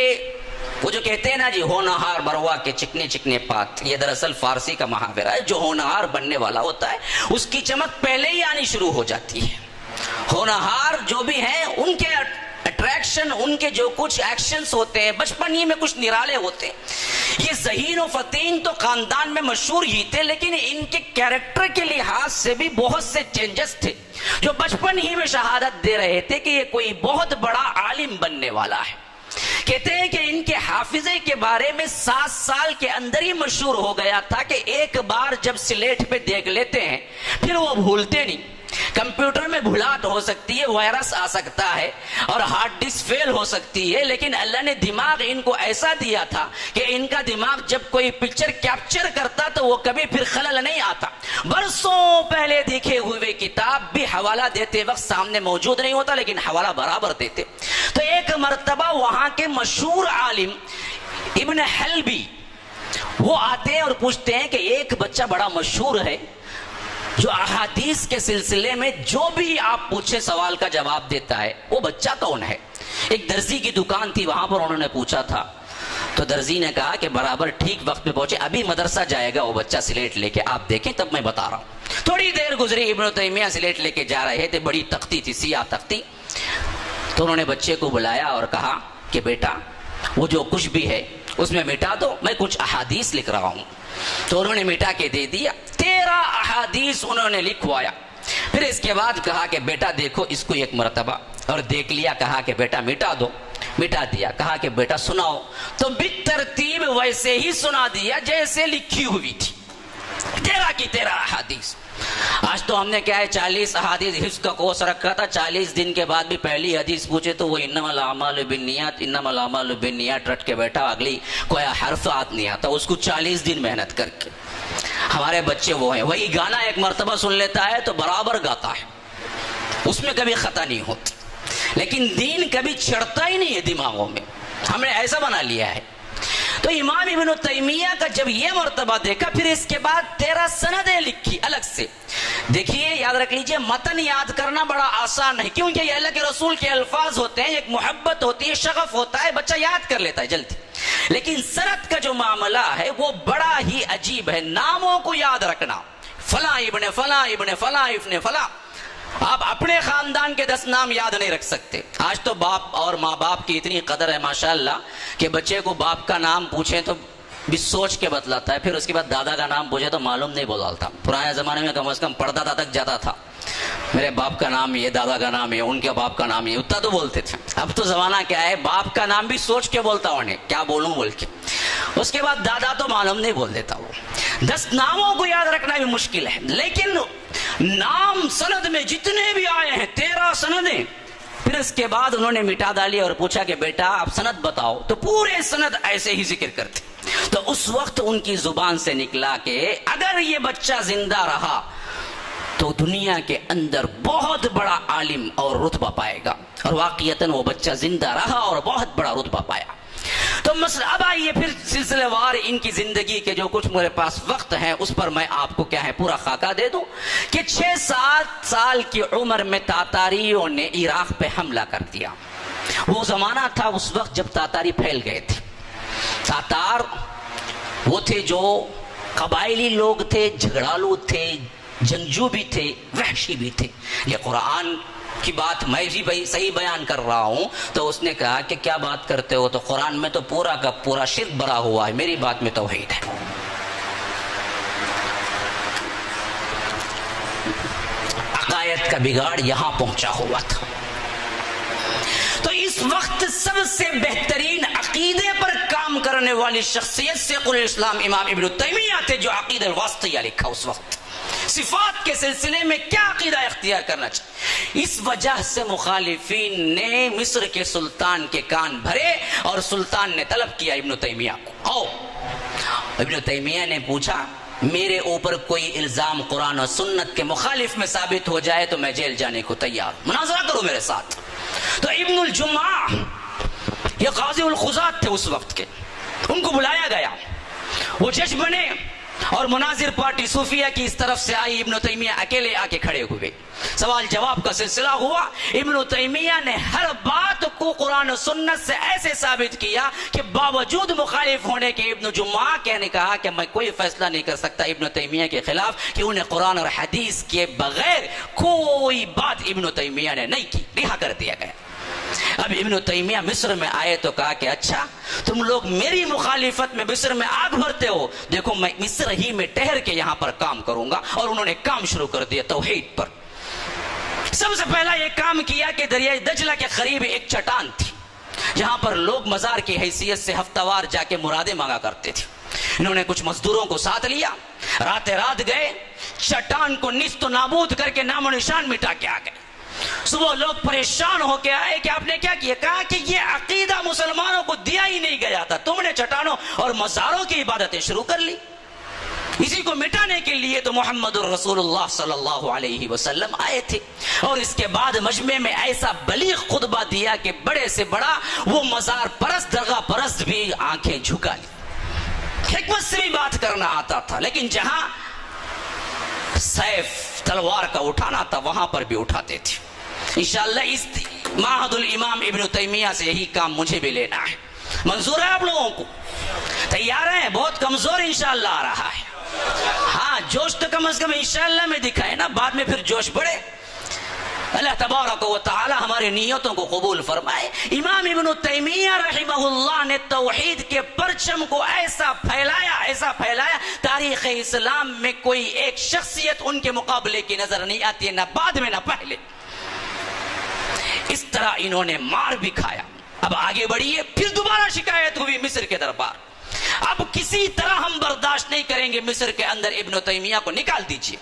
Speaker 2: وہ جو کہتے ہیں نا جی ہونہار بروا کے چکنے چکنے پات، یہ دراصل فارسی کا محاورہ ہے۔ جو ہونہار بننے والا ہوتا ہے اس کی چمک پہلے ہی آنی شروع ہو جاتی ہے۔ ہونہار جو بھی ہیں ان کے اٹریکشن، ان کے جو کچھ ایکشنز ہوتے ہیں بچپن ہی میں کچھ نرالے ہوتے ہیں۔ یہ ذہین و فطین تو خاندان میں مشہور ہی تھے، لیکن ان کے کیریکٹر کے لحاظ سے بھی بہت سے چینجز تھے جو بچپن ہی میں شہادت دے رہے تھے کہ یہ کوئی بہت بڑا عالم بننے والا ہے۔ کہتے ہیں کہ ان کے حافظے کے بارے میں 7 سال کے اندر ہی مشہور ہو گیا تھا کہ ایک بار جب سلیٹ پہ دیکھ لیتے ہیں پھر وہ بھولتے نہیں۔ کمپیوٹر میں بھولات ہو سکتی ہے، وائرس آ سکتا ہے اور ہارڈ ڈسک فیل ہو سکتی ہے، لیکن اللہ نے دماغ ان کو ایسا دیا تھا کہ ان کا دماغ جب کوئی پکچر کیپچر کرتا تو وہ کبھی پھر خلل نہیں آتا۔ برسوں پہلے دیکھے ہوئے کتاب بھی حوالہ دیتے وقت سامنے موجود نہیں ہوتا، لیکن حوالہ برابر دیتے۔ تو ایک مرتبہ وہاں کے مشہور عالم ابن حلبی وہ آتے ہیں اور پوچھتے ہیں کہ ایک بچہ بڑا مشہور ہے جو احادیث کے سلسلے میں جو بھی آپ پوچھے سوال کا جواب دیتا ہے، وہ بچہ کون ہے؟ ایک درزی کی دکان تھی، وہاں پر انہوں نے پوچھا تھا تو درزی نے کہا کہ برابر ٹھیک وقت پہ پہنچے، ابھی مدرسہ جائے گا وہ بچہ سلیٹ لے کے، آپ دیکھیں تب میں بتا رہا ہوں۔ تھوڑی دیر گزری، ابن تیمیہ سلیٹ لے کے جا رہے تھے، بڑی تختی تھی، سیاہ تختی، تو انہوں نے بچے کو بلایا اور کہا کہ بیٹا وہ جو کچھ بھی ہے اس میں مٹا دو، میں کچھ احادیث لکھ رہا ہوں۔ تو انہوں نے مٹا کے دے دیا، 13 احادیث انہوں نے لکھوایا۔ پھر اس کے بعد کہا کہ بیٹا دیکھو اس کو ایک مرتبہ، اور دیکھ لیا، کہا کہ بیٹا مٹا دو، مٹا دیا، کہا کہ بیٹا سناؤ، تو بالترتیب ویسے ہی سنا دیا جیسے لکھی ہوئی تھی، 13 کی 13 احادیث۔ آج تو ہم نے کیا ہے 40 احادیث حفظ کا کورس رکھا تھا، 40 دن کے بعد بھی پہلی حدیث پوچھے تو وہ انما الاعمال بالنیات، انما الاعمال بالنیات رٹ کے بیٹھا، اگلی کوئی حرف آت نہیں آتا، اس کو 40 دن محنت کر کے۔ ہمارے بچے وہ ہیں، وہی گانا ایک مرتبہ سن لیتا ہے تو برابر گاتا ہے، اس میں کبھی خطا نہیں ہوتی، لیکن دین کبھی چڑھتا ہی نہیں ہے دماغوں میں، ہم نے ایسا بنا لیا ہے۔ تو امام ابن تیمیہ کا جب یہ مرتبہ دیکھا، پھر اس کے بعد 13 سندیں لکھی الگ سے۔ دیکھیے یاد رکھ لیجئے، متن یاد کرنا بڑا آسان ہے، کیونکہ یہ اللہ کے رسول کے الفاظ ہوتے ہیں، ایک محبت ہوتی ہے، شغف ہوتا ہے، بچہ یاد کر لیتا ہے جلدی۔ لیکن سند کا جو معاملہ ہے وہ بڑا ہی عجیب ہے، ناموں کو یاد رکھنا، فلاں ابن فلاں ابن فلاں ابن فلاں۔ آپ اپنے خاندان کے 10 نام یاد نہیں رکھ سکتے۔ آج تو باپ اور ماں باپ کی اتنی قدر ہے ماشاءاللہ کہ بچے کو باپ کا نام پوچھیں تو بھی سوچ کے بتلاتا ہے، پھر اس کے بعد دادا کا نام پوچھے تو معلوم نہیں بتاتا۔ پرانے زمانے میں کم از کم پردادا تک جاتا تھا، میرے باپ کا نام یہ، دادا کا نام یہ، ان کے باپ کا نام یہ، اتنا تو بولتے تھے۔ اب تو زمانہ کیا ہے، باپ کا نام بھی سوچ کے بولتا انہیں کیا بولوں بول کے، اس کے بعد دادا تو معلوم نہیں بول دیتا وہ۔ 10 ناموں کو یاد رکھنا بھی مشکل ہے، لیکن نام سند میں جتنے بھی آئے ہیں 13 سندیں، پھر اس کے بعد انہوں نے مٹا ڈالی اور پوچھا کہ بیٹا آپ سند بتاؤ، تو پورے سند ایسے ہی ذکر کرتے۔ تو اس وقت ان کی زبان سے نکلا کہ اگر یہ بچہ زندہ رہا تو دنیا کے اندر بہت بڑا عالم اور رتبہ پائے گا، اور واقعتاً وہ بچہ زندہ رہا اور بہت بڑا رتبہ پایا۔ تو مسئلہ اب آئیے پھر سلسلے وار ان کی زندگی کے جو کچھ میرے پاس وقت ہے اس پر میں آپ کو کیا ہے پورا خاکہ دے دوں کہ 6-7 سال کی عمر میں تاتاریوں نے عراق پہ حملہ کر دیا. وہ زمانہ تھا اس وقت جب تاتاری پھیل گئے تھے. تاتار وہ تھے جو قبائلی لوگ تھے، جھگڑالو تھے، جنگجو بھی تھے، وحشی بھی تھے. یہ قرآن کی بات میں بھی صحیح بیان کر رہا ہوں. تو اس نے کہا کہ کیا بات کرتے ہو، تو قرآن میں تو پورا کا پورا شرک بھرا ہوا ہے، میری بات میں توحید ہے. عقائد کا بگاڑ یہاں پہنچا ہوا تھا. تو اس وقت سب سے بہترین عقیدے پر کام کرنے والی شخصیت شیخ الاسلام امام ابن تیمیہ تھے، جو عقیدہ الواسطیہ لکھا اس وقت. صفات کے سلسلے میں کیا عقیدہ اختیار کرنا چاہیے. اس وجہ سے مخالفین نے مصر کے سلطان کے کان بھرے اور سلطان نے طلب کیا ابن تیمیہ کو. آؤ. ابن تیمیہ نے پوچھا میرے اوپر کوئی الزام قرآن و سنت کے مخالف میں ثابت ہو جائے تو میں جیل جانے کو تیار ہوں، مناظرہ کرو میرے ساتھ. تو ابن الجمعہ یہ قاضی القضات تھے اس وقت کے، ان کو بلایا گیا. وہ جج بنے اور مناظر پارٹی صوفیہ کی اس طرف سے آئی. ابن تیمیہ اکیلے آ کے کھڑے ہوئے، سوال جواب کا سلسلہ ہوا. ابن تیمیہ نے ہر بات کو قرآن و سنت سے ایسے ثابت کیا کہ باوجود مخالف ہونے کے ابن جمعہ نے کہا کہ میں کوئی فیصلہ نہیں کر سکتا ابن تیمیہ کے خلاف، کہ انہیں قرآن اور حدیث کے بغیر کوئی بات ابن تیمیہ نے نہیں کی، رہا کر دیا گیا. اب ابن تیمیہ مصر میں آئے تو کہا کہ اچھا تم لوگ میری مخالفت میں مصر میں آگ بھرتے ہو، دیکھو میں مصر ہی میں ٹھہر کے یہاں پر کام کروں گا. اور انہوں نے کام شروع کر دیا توحید پر. سب سے پہلا یہ کام کیا کہ دریائے دجلہ کے قریب ایک چٹان تھی جہاں پر لوگ مزار کی حیثیت سے ہفتہ وار جا کے مرادیں مانگا کرتے تھے. انہوں نے کچھ مزدوروں کو ساتھ لیا، رات گئے، چٹان کو نیست و نابود کر کے نام و نشان مٹا کے آ گئے. صبح لوگ پریشان ہو کے آئے کہ آپ نے کیا کیا؟ کہا کہ یہ عقیدہ مسلمانوں کو دیا ہی نہیں گیا تھا، تم نے چٹانوں اور مزاروں کی عبادتیں شروع کر لی. اسی کو مٹانے کے لیے تو محمد الرسول اللہ صلی اللہ علیہ وسلم آئے تھے. اور اس کے بعد مجمع میں ایسا بلیغ خطبہ دیا کہ بڑے سے بڑا وہ مزار پرست، درگاہ پرست بھی آنکھیں جھکا لی. حکمت سے بھی بات کرنا آتا تھا، لیکن جہاں سیف تلوار کا اٹھانا تھا وہاں پر بھی اٹھاتے تھے. انشاءاللہ اس معہد الامام ابن تیمیہ سے یہی کام مجھے بھی لینا ہے. منظور ہے آپ لوگوں کو؟ تیار ہیں؟ بہت کمزور انشاءاللہ آ رہا ہے. ہاں جوش تو کم از کم انشاءاللہ میں دکھائے نا، بعد میں پھر جوش بڑھے. اللہ تبارک و تعالی ہمارے نیتوں کو قبول فرمائے. امام ابن تیمیہ رحمہ اللہ نے توحید کے پرچم کو ایسا پھیلایا تاریخ اسلام میں کوئی ایک شخصیت ان کے مقابلے کی نظر نہیں آتی ہے، نہ بعد میں نہ پہلے. اس طرح انہوں نے مار بھی کھایا. اب آگے بڑھیے، پھر دوبارہ شکایت ہوئی مصر کے دربار. اب کسی طرح ہم برداشت نہیں کریں گے، مصر کے اندر ابن تیمیہ کو نکال دیجئے.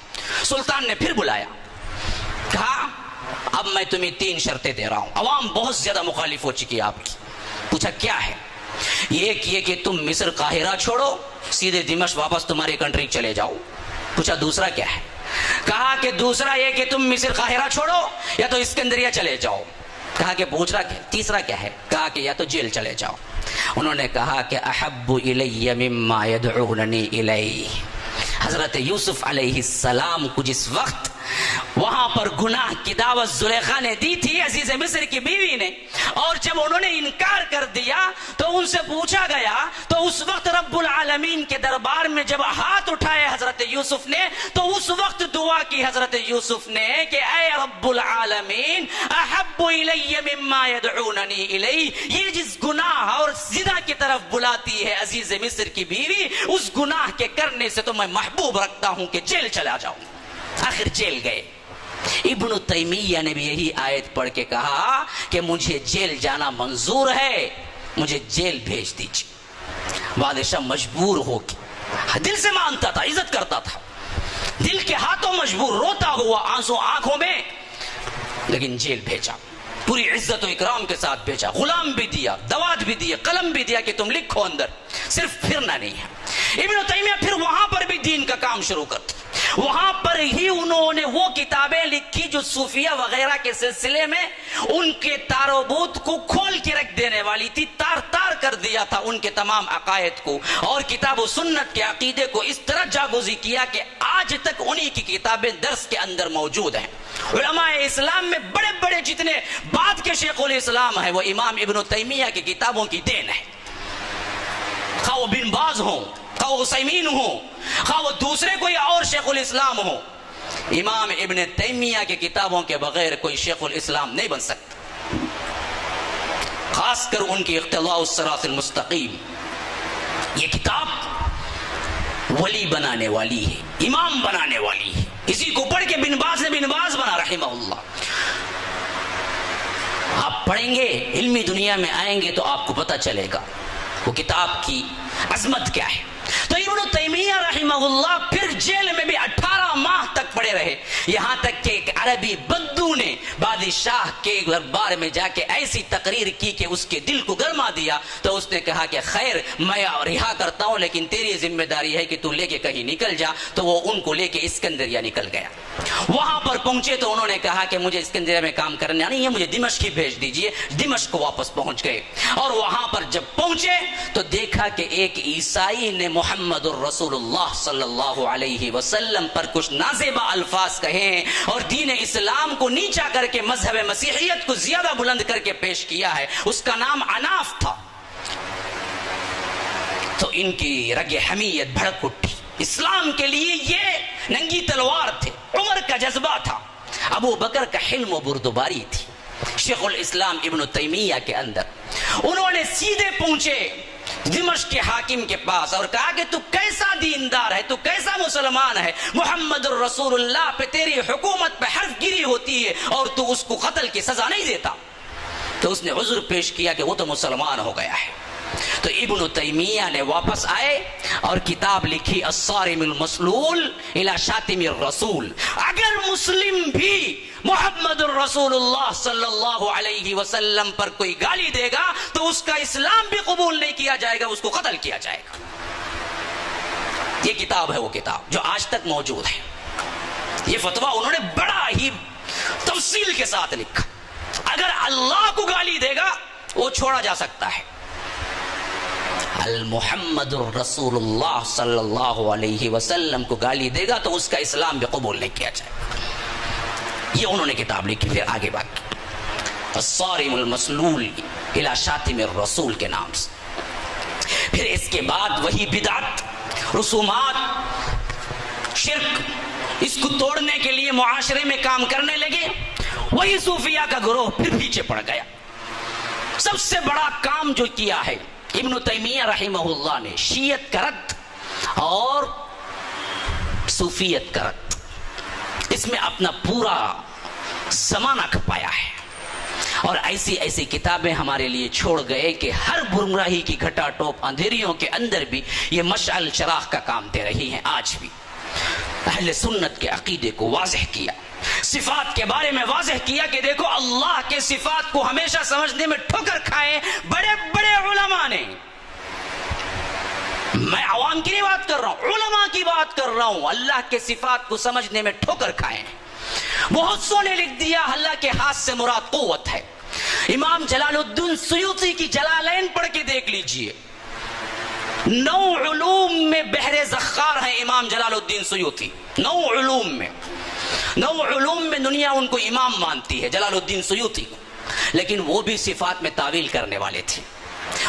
Speaker 2: سلطان نے پھر بلایا، کہا اب میں تمہیں 3 شرطیں دے رہا ہوں. عوام بہت زیادہ مخالف ہو چکی آپ کی. پوچھا کیا ہے؟ یہ کہ تم مصر قاہرہ چھوڑو، سیدھے دمشق واپس تمہاری کنٹری چلے جاؤ. پوچھا دوسرا کیا ہے؟ کہا کہ دوسرا یہ کہ تم مصر قاہرہ چھوڑو یا تو اسکندریہ چلے جاؤ. کہا کہ پوچھ رہا تیسرا کیا ہے؟ کہا کہ یا تو جیل چلے جاؤ. انہوں نے کہا کہ احب الی مما یدعوننی الی. حضرت یوسف علیہ السلام کو جس وقت وہاں پر گناہ کی دعوت زلیخا نے دی تھی، عزیز مصر کی بیوی نے، اور جب انہوں نے انکار کر دیا تو ان سے پوچھا گیا، تو اس وقت رب العالمین کے دربار میں جب ہاتھ اٹھائے حضرت یوسف نے تو اس وقت دعا کی حضرت یوسف نے کہ اے رب العالمین احب الی مما یدعوننی الی. یہ جس گناہ اور زنا کی طرف بلاتی ہے عزیز مصر کی بیوی، اس گناہ کے کرنے سے تو میں محبوب رکھتا ہوں کہ جیل چلا جاؤں. آخر جیل گئے. ابن تیمیہ نے بھی یہی آیت پڑھ کے کہا کہ مجھے جیل جانا منظور ہے، مجھے جیل بھیج دیجیے. بادشاہ مجبور ہو کے، دل سے مانتا تھا، عزت کرتا تھا، دل کے ہاتھوں مجبور، روتا ہوا، آنسو آنکھوں میں، لیکن جیل بھیجا. پوری عزت و اکرام کے ساتھ بھیجا. غلام بھی دیا، دوات بھی دیا، قلم بھی دیا کہ تم لکھو اندر، صرف پھرنا نہیں ہے. ابن تیمیہ پھر وہاں پر بھی دین کا کام شروع کرتے. وہاں پر ہی انہوں نے وہ کتابیں لکھی جو صوفیہ وغیرہ کے سلسلے میں ان کے تاروبوت کو کھول کے رکھ دینے والی تھی، تار تار کر دیا تھا ان کے تمام عقائد کو، اور کتاب و سنت کے عقیدے کو اس طرح جاگوزی کیا کہ آج تک انہی کی کتابیں درس کے اندر موجود ہیں۔ علماء اسلام میں بڑے بڑے جتنے بعد کے شیخ الاسلام ہیں وہ امام ابن تیمیہ کی کتابوں کی دین ہے، خواہ وہ بن باز ہوں، خواہ وہ عثیمین ہوں، خواہ وہ دوسرے کوئی اور شیخ الاسلام ہوں، امام ابن تیمیہ کی کتابوں کے بغیر کوئی شیخ الاسلام نہیں بن سکتا، خاص کر ان کی اقتضاء الصراط المستقیم۔ یہ کتاب ولی بنانے والی ہے، امام بنانے والی ہے، اسی کو پڑھ کے بن باز نے بن باز بنا رحمہ اللہ۔ آپ پڑھیں گے، علمی دنیا میں آئیں گے تو آپ کو پتہ چلے گا وہ کتاب کی عظمت کیا ہے۔ تو ابن تیمیہ رحمہ اللہ پھر جیل میں بھی 18 ماہ تک پڑے رہے، یہاں تک کہ ایک عربی بدو نے بادشاہ کے دربار میں جا کے ایسی تقریر کی کہ اس کے دل کو گرما دیا، تو اس نے کہا کہ خیر میں رہا کرتا ہوں لیکن تیری ذمہ داری ہے کہ تو لے کے کہیں نکل جا، تو وہ ان کو لے کے اسکندریہ نکل گیا۔ وہاں پر پہنچے تو انہوں نے کہا کہ مجھے اسکندریہ میں کام کرنا نہیں ہے، مجھے دمشق ہی بھیج دیجئے۔ دمشق کو واپس پہنچ گئے، اور وہاں پر جب پہنچے تو دیکھا کہ ایک عیسائی نے محمد الرسول اللہ صلی اللہ علیہ وسلم پر کچھ نازیبہ الفاظ کہے اور دین اسلام کو نیچا کر کے مذہب مسیحیت کو زیادہ بلند کر کے پیش کیا ہے، اس کا نام عناف تھا۔ تو ان کی رگ حمیت بھڑک اٹھی، اسلام کے لیے یہ ننگی تلوار تھے، عمر کا جذبہ تھا، ابو بکر کا حلم و بردباری تھی شیخ الاسلام ابن تیمیہ کے اندر۔ انہوں نے سیدھے پہنچے دمشق کے حاکم کے پاس اور کہا کہ تو کیسا دیندار ہے، تو کیسا مسلمان ہے، محمد الرسول اللہ پہ تیری حکومت پہ حرف گیری ہوتی ہے اور تو اس کو قتل کی سزا نہیں دیتا۔ تو اس نے عذر پیش کیا کہ وہ تو مسلمان ہو گیا ہے۔ تو ابن تیمیہ نے واپس آئے اور کتاب لکھی الصارم المسلول الی شاتم الرسول۔ اگر مسلم بھی محمد الرسول اللہ صلی اللہ علیہ وسلم پر کوئی گالی دے گا تو اس کا اسلام بھی قبول نہیں کیا جائے گا، اس کو قتل کیا جائے گا۔ یہ کتاب ہے وہ کتاب جو آج تک موجود ہے۔ یہ فتویٰ انہوں نے بڑا ہی تفصیل کے ساتھ لکھا، اگر اللہ کو گالی دے گا وہ چھوڑا جا سکتا ہے، المحمد الرسول اللہ صلی اللہ علیہ وسلم کو گالی دے گا تو اس کا اسلام بھی قبول نہیں کیا جائے گا۔ یہ انہوں نے کتاب لکھی، پھر آگے بات الصارم المسلول الی شاتم الرسول کے نام سے۔ پھر اس کے بعد وہی بدعت، رسومات، شرک، اس کو توڑنے کے لیے معاشرے میں کام کرنے لگے۔ وہی صوفیہ کا گروہ پھر پیچھے پڑ گیا۔ سب سے بڑا کام جو کیا ہے ابن تیمیہ رحمہ اللہ نے، شیعت کا رد اور صوفیت کا رد، اس میں اپنا پورا زمانہ کھپایا ہے، اور ایسی ایسی کتابیں ہمارے لیے چھوڑ گئے کہ ہر گمراہی کی گھٹا ٹوپ اندھیریوں کے اندر بھی یہ مشعل چراغ کا کام دے رہی ہیں۔ آج بھی اہل سنت کے عقیدے کو واضح کیا، صفات کے بارے میں واضح کیا کہ دیکھو اللہ کے صفات کو ہمیشہ سمجھنے میں ٹھوکر کھائے بڑے بڑے علماء نے۔ میں عوام کی نہیں بات کر رہا ہوں، علماء کی بات کر رہا ہوں، اللہ کے صفات کو سمجھنے میں ٹھوکر کھائے۔ بہت سو نے لکھ دیا اللہ کے ہاتھ سے مراد قوت ہے۔ امام جلال الدین سیوطی کی جلالین پڑھ کے دیکھ لیجئے، 9 علوم میں بحر زخار ہیں امام جلال الدین سیوطی، 9 علوم میں، 9 علوم میں دنیا ان کو امام مانتی ہے جلال الدین سیوطی کو، لیکن وہ بھی صفات میں تعویل کرنے والے تھے۔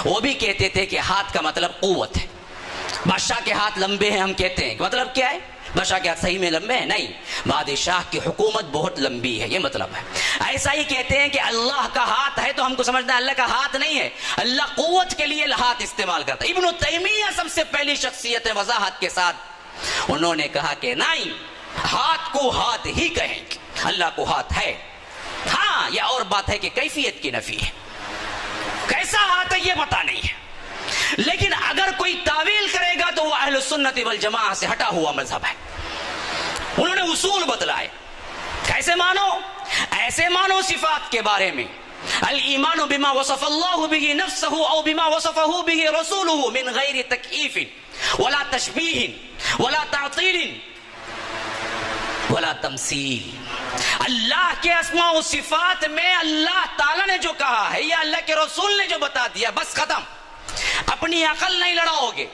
Speaker 2: وہ بھی کہتے تھے کہ ہاتھ کا مطلب قوت ہے، بادشاہ کے ہاتھ لمبے ہیں ہم کہتے ہیں، مطلب کیا ہے؟ بادشاہ کے ہاتھ صحیح میں لمبے ہیں؟ نہیں، بادشاہ کی حکومت بہت لمبی ہے، یہ مطلب ہے۔ ایسا ہی کہتے ہیں کہ اللہ کا ہاتھ ہے تو ہم کو سمجھنا ہے اللہ کا ہاتھ نہیں ہے، اللہ قوت کے لیے ہاتھ استعمال کرتا ہے۔ ابن تیمیہ سب سے پہلی شخصیت ہے وضاحت کے ساتھ، انہوں نے کہا کہ نہیں، ہاتھ کو ہاتھ ہی کہیں گے، اللہ کو ہاتھ ہے۔ ہاں یہ اور بات ہے کہ کیفیت کی نفی ہے، کیسا ہاتھ ہے یہ پتہ نہیں ہے، لیکن اگر کوئی تعویل کرے گا تو وہ اہل سنت والجماعہ سے ہٹا ہوا مذہب ہے۔ انہوں نے اصول بتلائے، کیسے مانو؟ ایسے مانو صفات کے بارے میں، الایمان بما وصف اللہ به نفسه او بما وصفه به رسوله من غیر تکییف ولا تشبیہ ولا تعطیل ولا تمثیل. اللہ کے اسماء و صفات میں اللہ تعالیٰ نے جو کہا ہے یا اللہ کے رسول نے جو بتا دیا بس ختم. اپنی عقل نہیں لڑاؤ گے،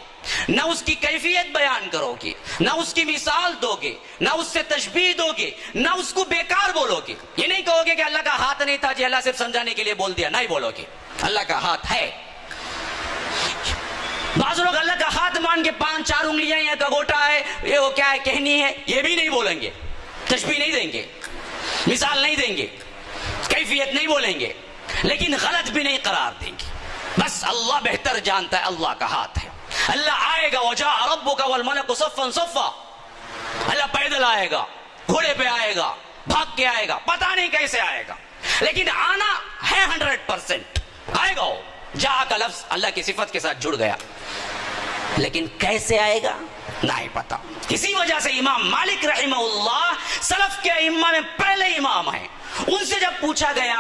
Speaker 2: نہ اس کی کیفیت بیان کرو گے، نہ اس کی مثال دو گے، نہ اس سے تشبیہ دو گے، نہ اس کو بیکار بولو گے. یہ نہیں کہو گے کہ اللہ کا ہاتھ نہیں تھا جی اللہ صرف سمجھانے کے لیے بول دیا، نہیں بولو گے. اللہ کا ہاتھ ہے. بعض لوگ اللہ کا ہاتھ مان کے 5-4 انگلیاں یا گگوٹا ہے، یہ وہ کیا ہے کہنی ہے، یہ بھی نہیں بولیں گے. تشبیہ نہیں دیں گے، مثال نہیں دیں گے، کیفیت نہیں بولیں گے، لیکن غلط بھی نہیں قرار دیں گے. بس اللہ بہتر جانتا ہے اللہ کا ہاتھ ہے. اللہ آئے گا وجاء ربک والملک صفا صفا. اللہ پیدل آئے گا، گھوڑے پہ آئے گا، بھاگ کے آئے گا، پتہ نہیں کیسے آئے گا، لیکن آنا ہے 100% آئے گا. وہ جا کا لفظ اللہ کی صفت کے ساتھ جڑ گیا، لیکن کیسے آئے گا نہیں پتا. اسی وجہ سے امام مالک رحمہ اللہ سلف کے ائمہ میں پہلے امام ہیں. ان سے جب پوچھا گیا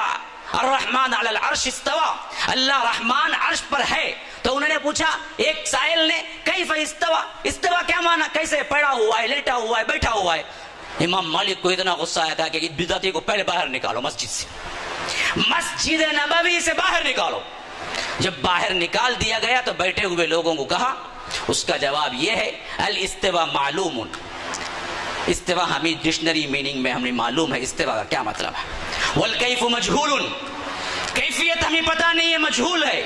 Speaker 2: الرحمن علی العرش استوى، اللہ رحمان عرش پر ہے، تو انہوں نے پوچھا ایک سائل نے کیف استوى، استوى کیا مانا، کیسے پڑا ہوا ہے، لیٹا ہوا ہے، بیٹھا ہوا ہے. امام مالک کو اتنا غصہ آیا تھا کہ بدعتی کو پہلے باہر نکالو مسجد سے، مسجد نبوی سے باہر نکالو. جب باہر نکال دیا گیا تو بیٹھے ہوئے لوگوں کو کہا، اس کا جواب یہ ہے الاستوا معلوم. استوا ہمیں ڈکشنری میننگ میں ہمیں معلوم ہے استوا کا کیا مطلب ہے. والکیف مجہول، کیفیت ہمیں پتہ نہیں ہے، مجہول ہے.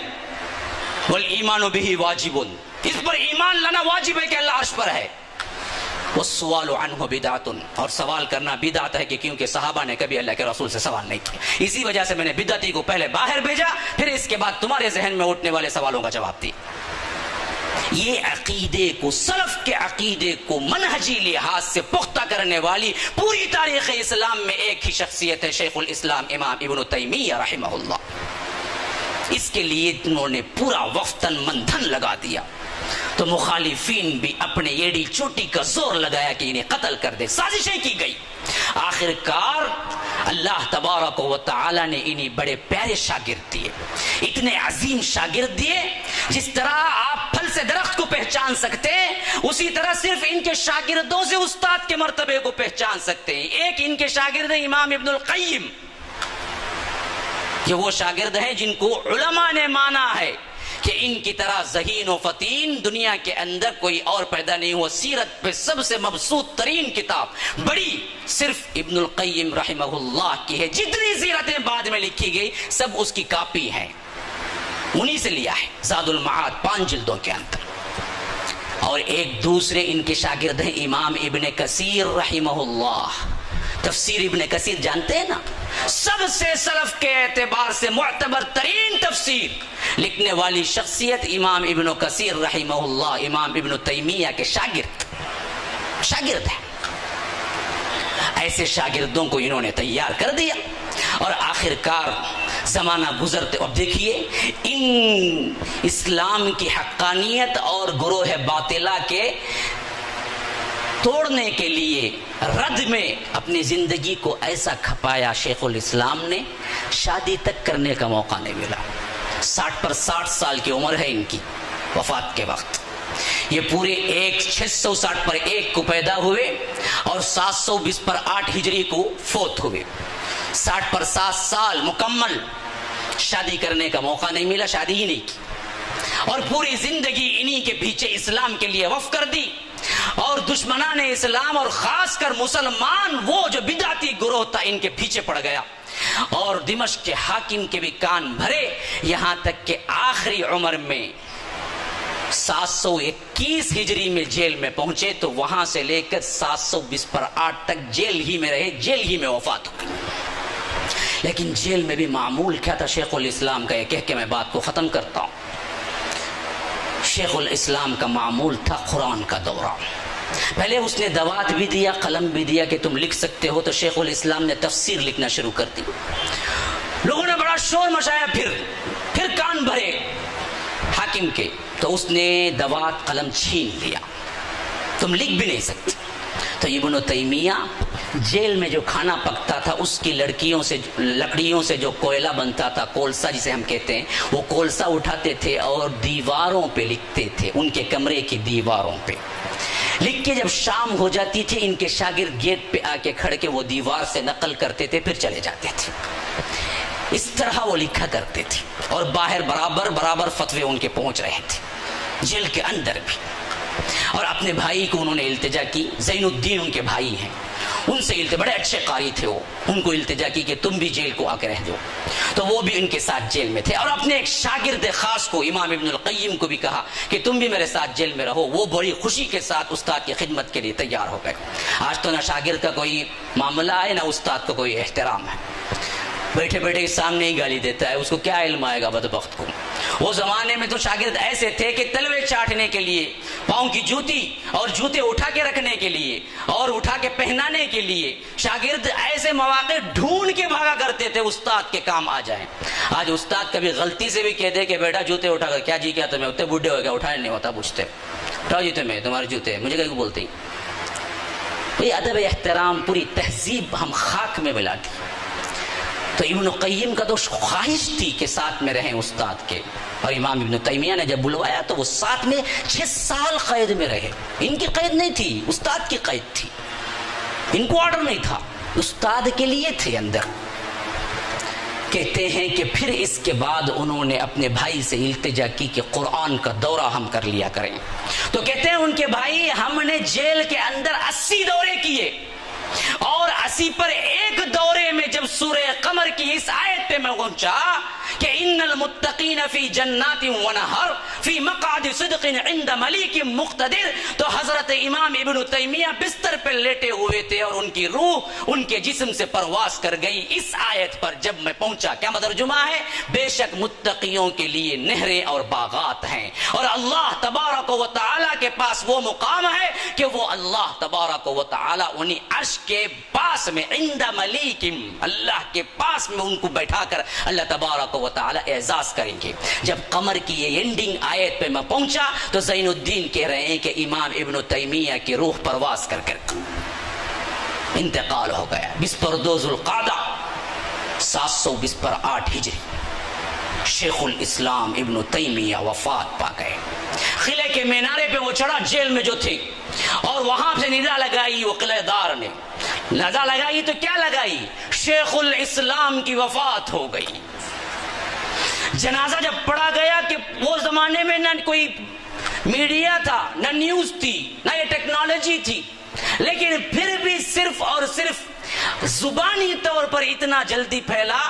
Speaker 2: والایمان به واجب، اس پر ایمان لانا واجب ہے کہ اللہ عرش پر ہے. والسؤال عنہ بدعت، اور سوال کرنا بدعت ہے کہ کیونکہ صحابہ نے کبھی اللہ کے رسول سے سوال نہیں کیا. اسی وجہ سے میں نے بدعتی کو پہلے باہر بھیجا، پھر اس کے بعد تمہارے ذہن میں اٹھنے والے سوالوں کا جواب دی. یہ عقیدے کو، سلف کے عقیدے کو منہجی لحاظ سے پختہ کرنے والی پوری تاریخ اسلام میں ایک ہی شخصیت ہے، شیخ الاسلام امام ابن تیمیہ رحمہ اللہ. اس کے لیے انہوں نے پورا وقتاً مندھن لگا دیا، تو مخالفین بھی اپنے ایڑی چوٹی کا زور لگایا کہ انہیں قتل کر دے. سازشیں کی گئی. آخر کار اللہ تبارک و تعالی نے انہیں بڑے پیارے شاگرد دیے، اتنے عظیم شاگرد دیے. جس طرح آپ پھل سے درخت کو پہچان سکتے ہیں، اسی طرح صرف ان کے شاگردوں سے استاد کے مرتبے کو پہچان سکتے ہیں. ایک ان کے شاگرد ہیں امام ابن القیم، کہ وہ شاگرد ہیں جن کو علماء نے مانا ہے کہ ان کی طرح ذہین و فتین دنیا کے اندر کوئی اور پیدا نہیں ہوا. سیرت پہ سب سے مبسوط ترین کتاب بڑی صرف ابن القیم رحمہ اللہ کی ہے. جتنی سیرتیں بعد میں لکھی گئی سب اس کی کاپی ہیں، انہی سے لیا ہے. زاد المعاد 5 جلدوں کے اندر. اور ایک دوسرے ان کے شاگرد ہیں امام ابن کثیر رحمہ اللہ. تفسیر ابن کثیر جانتے ہیں نا، سب سے سلف کے اعتبار سے معتبر ترین تفسیر لکھنے والی شخصیت امام ابن کثیر رحمہ اللہ امام ابن تیمیہ کے شاگرد ہیں. ایسے شاگردوں کو انہوں نے تیار کر دیا، اور آخر کار زمانہ گزرتے اب دیکھیے ان اسلام کی حقانیت اور گروہ باطلہ کے توڑنے کے لیے رد میں اپنی زندگی کو ایسا کھپایا. شیخ الاسلام نے شادی تک کرنے کا موقع نہیں ملا. 60 پر 60 سال کی عمر ہے ان کی وفات کے وقت. یہ پورے 660 پر 1 کو پیدا ہوئے اور 720 پر 8 ہجری کو فوت ہوئے. 60 پر 7 سال مکمل شادی کرنے کا موقع نہیں ملا، شادی ہی نہیں کی، اور پوری زندگی انہی کے پیچھے اسلام کے لیے وقف کر دی. اور دشمنان اسلام اور خاص کر مسلمان وہ جو بدعتی گروہ تھا ان کے پیچھے پڑ گیا، اور دمشق کے حاکم کے بھی کان بھرے، یہاں تک کہ آخری عمر میں 721 ہجری میں جیل میں پہنچے، تو وہاں سے لے کر 720 پر 8 تک جیل ہی میں رہے، جیل ہی میں وفات ہوئی. لیکن جیل میں بھی معمول کیا تھا شیخ الاسلام کا، یہ کہہ کے میں بات کو ختم کرتا ہوں. شیخ الاسلام کا معمول تھا قرآن کا دورہ. پہلے اس نے دوات بھی دیا، قلم بھی دیا کہ تم لکھ سکتے ہو، تو شیخ الاسلام نے تفسیر لکھنا شروع کر دی. لوگوں نے بڑا شور مچایا، پھر کان بھرے حاکم کے، تو اس نے دوات قلم چھین لیا، تم لکھ بھی نہیں سکتے. تو ابن تیمیہ جیل میں جو کھانا پکتا تھا اس کی لکڑیوں سے جو کوئلہ بنتا تھا، کولسا جسے ہم کہتے ہیں، وہ کولسا اٹھاتے تھے اور دیواروں پہ لکھتے تھے، ان کے کمرے کی دیواروں پہ. لکھ کے جب شام ہو جاتی تھی ان کے شاگرد گیٹ پہ آ کے کھڑ کے وہ دیوار سے نقل کرتے تھے، پھر چلے جاتے تھے. اس طرح وہ لکھا کرتے تھے. اور باہر برابر فتوے ان کے پہنچ رہے تھے، جیل کے اندر بھی. اور اپنے بھائی کو انہوں نے التجا کی، زین الدین ان کے بھائی ہیں، ان سے بڑے اچھے قاری تھے وہ، ان کو التجا کی کہ تم بھی جیل کو آ کے رہ دو. تو وہ بھی ان کے ساتھ جیل میں تھے. اور اپنے ایک شاگرد خاص کو امام ابن القیم کو بھی کہا کہ تم بھی میرے ساتھ جیل میں رہو. وہ بڑی خوشی کے ساتھ استاد کی خدمت کے لیے تیار ہو گئے. آج تو نہ شاگرد کا کوئی معاملہ ہے نہ استاد کا کوئی احترام ہے. بیٹھے بیٹھے سامنے ہی گالی دیتا ہے، اس کو کیا علم آئے گا بدبخت کو. وہ زمانے میں تو شاگرد ایسے تھے کہ تلوے چاٹنے کے لیے، پاؤں کی جوتی اور جوتے اٹھا کے رکھنے کے لیے اور اٹھا کے پہنانے کے لیے شاگرد ایسے مواقع ڈھونڈ کے بھاگا کرتے تھے استاد کے کام آ جائیں. آج استاد کبھی غلطی سے بھی کہہ دے کہ بیٹا جوتے اٹھا کر، کیا جی کیا تمہیں اتنے بوڑھے ہو گیا اٹھانے نہیں ہوتا، پوچھتے اٹھاؤ جی تمہارے جوتے، مجھے کہیں بولتے. یہ ادب احترام پوری تہذیب ہم خاک میں ملا دی. تو ابن القیم کا تو خواہش تھی کہ ساتھ میں رہیں استاد کے. اور امام ابن تیمیہ نے جب بلوایا تو وہ ساتھ میں 6 سال قید میں رہے. ان کی قید نہیں تھی، استاد کی قید تھی. ان کو آرڈر نہیں تھا، استاد کے لیے تھے اندر. کہتے ہیں کہ پھر اس کے بعد انہوں نے اپنے بھائی سے التجا کی کہ قرآن کا دورہ ہم کر لیا کریں. تو کہتے ہیں ان کے بھائی ہم نے جیل کے اندر 80 دورے کیے، اور 80 پر ایک دورے میں جب سورہ قمر کی اس آیت پہ میں پہنچا کہ ان المتقین فی جنات ونہر فی مقعد صدق عند ملیک مقتدر، تو حضرت امام ابن تیمیہ بستر پہ لیٹے ہوئے تھے اور ان کی روح ان کے جسم سے پرواز کر گئی. اس آیت پر جب میں پہنچا، کیا ترجمہ ہے؟ بے شک متقیوں کے لیے نہریں اور باغات ہیں، اور اللہ تبارک و تعالی کے پاس وہ مقام ہے کہ وہ اللہ تبارک و تعالی انہیں عرش کے پاس میں عند ملیک، اللہ کے پاس میں ان کو بیٹھا کر اللہ تبارک و تعالی اعزاز کریں گے. جب قمر کی یہ اینڈنگ آیت پہ میں پہنچا تو زین الدین کہہ رہے ہیں کہ امام ابن تیمیہ کی روح پرواز کر انتقال ہو گیا. 22 ذوالقعدہ 728 ہجری شیخ الاسلام ابن تیمیہ وفات پا گئے. قلعے کے مینارے پہ وہ چڑھا، جیل میں جو تھے، اور وہاں سے ندا لگائی. وہ قلعہ دار نے ندا لگائی تو کیا لگائی؟ شیخ الاسلام کی وفات ہو گئی. جنازہ جب پڑھا گیا کہ وہ زمانے میں نہ کوئی میڈیا تھا، نہ نیوز تھی، نہ یہ ٹیکنالوجی تھی، لیکن پھر بھی صرف اور صرف زبانی طور پر اتنا جلدی پھیلا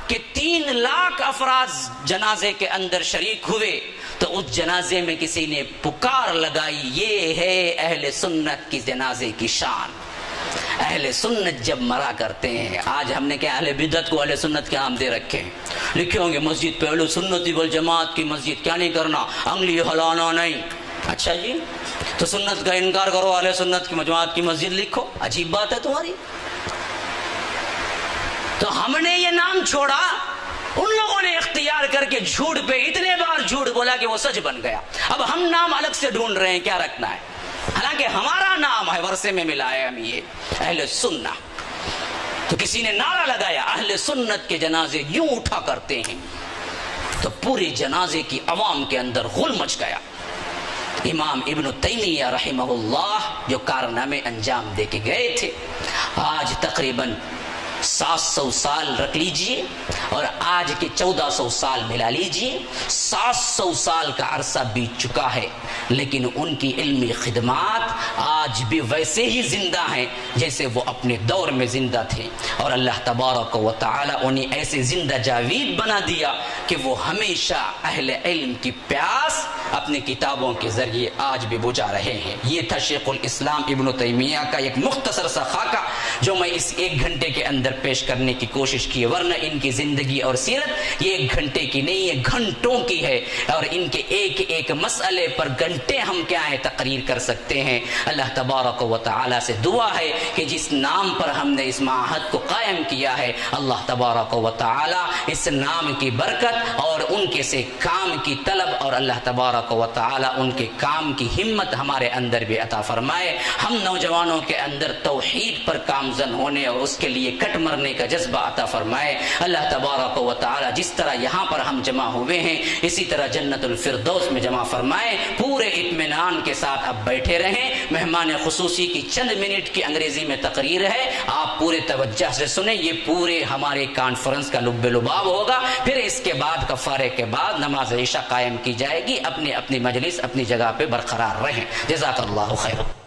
Speaker 2: کہ 3 لاکھ افراد جنازے کے اندر شریک ہوئے. تو اس جنازے میں کسی نے پکار لگائی، یہ ہے اہل سنت کی جنازے کی شان. اہل سنت جب مرا کرتے ہیں، آج ہم نے کیا اہل بدعت کو اہل سنت کے نام دے رکھے ہیں. لکھے ہوں گے مسجد پہ اہل سنت والجماعت کی مسجد، کیا نہیں کرنا؟ انگلی ہلانا نہیں. اچھا جی، تو سنت کا انکار کرو، اہل سنت کی جماعت کی مسجد لکھو. عجیب بات ہے تمہاری. تو ہم نے یہ نام چھوڑا، ان لوگوں نے اختیار کر کے جھوٹ پہ اتنے بار جھوٹ بولا کہ وہ سچ بن گیا. اب ہم نام الگ سے ڈھونڈ رہے ہیں کیا رکھنا ہے، حالانکہ ہمارا نام ہے، ورثے میں ملا ہے ہم یہ اہل سنت. تو کسی نے نعرہ لگایا اہل سنت کے جنازے یوں اٹھا کرتے ہیں، تو پورے جنازے کی عوام کے اندر غل مچ گیا. امام ابن تیمیہ رحمہ اللہ جو کارنامے انجام دے کے گئے تھے، آج تقریباً 700 سال رکھ لیجئے اور آج کے 1400 سال ملا لیجئے، 700 سال کا عرصہ بیت چکا ہے، لیکن ان کی علمی خدمات آج بھی ویسے ہی زندہ ہیں جیسے وہ اپنے دور میں زندہ تھے. اور اللہ تبارک و تعالی انہیں ایسے زندہ جاوید بنا دیا کہ وہ ہمیشہ اہل علم کی پیاس اپنے کتابوں کے ذریعے آج بھی بجھا رہے ہیں. یہ تھا شیخ الاسلام ابن تیمیہ کا ایک مختصر سا خاکہ جو میں اس 1 گھنٹے کے اندر پیش کرنے کی کوشش کی، ورنہ ان کی زندگی اور سیرت یہ 1 گھنٹے کی نہیں، یہ گھنٹوں کی ہے، اور ان کے ایک ایک مسئلے پر گھنٹے ہم کیا ہے تقریر کر سکتے ہیں. اللہ تبارک و تعالی سے دعا ہے کہ جس نام پر ہم نے اس معہد کو قائم کیا ہے، اللہ تبارک و تعالی اس نام کی برکت اور ان کے سے کام کی طلب اور اللہ تبارک تبارک و تعالی ان کے کام کی ہمت ہمارے اندر بھی عطا فرمائے. ہم نوجوانوں کے اندر توحید پر کامزن ہونے اور اس کے لیے کٹ مرنے کا جذبہ عطا فرمائے. اللہ تبارک و تعالی جس طرح یہاں پر ہم جمع ہوئے ہیں اسی طرح جنت الفردوس میں جمع فرمائے. پورے اطمینان کے ساتھ اب بیٹھے رہیں. مہمان خصوصی کی چند منٹ کی انگریزی میں تقریر ہے, آپ پورے توجہ سے سنیں. یہ پورے ہمارے کانفرنس کا لب لباب ہوگا. پھر اس کے بعد کفارے کے بعد نماز عشاء قائم کی جائے گی. اپنی اپنی مجلس اپنی جگہ پہ برقرار رہیں. جزاک اللہ خیر.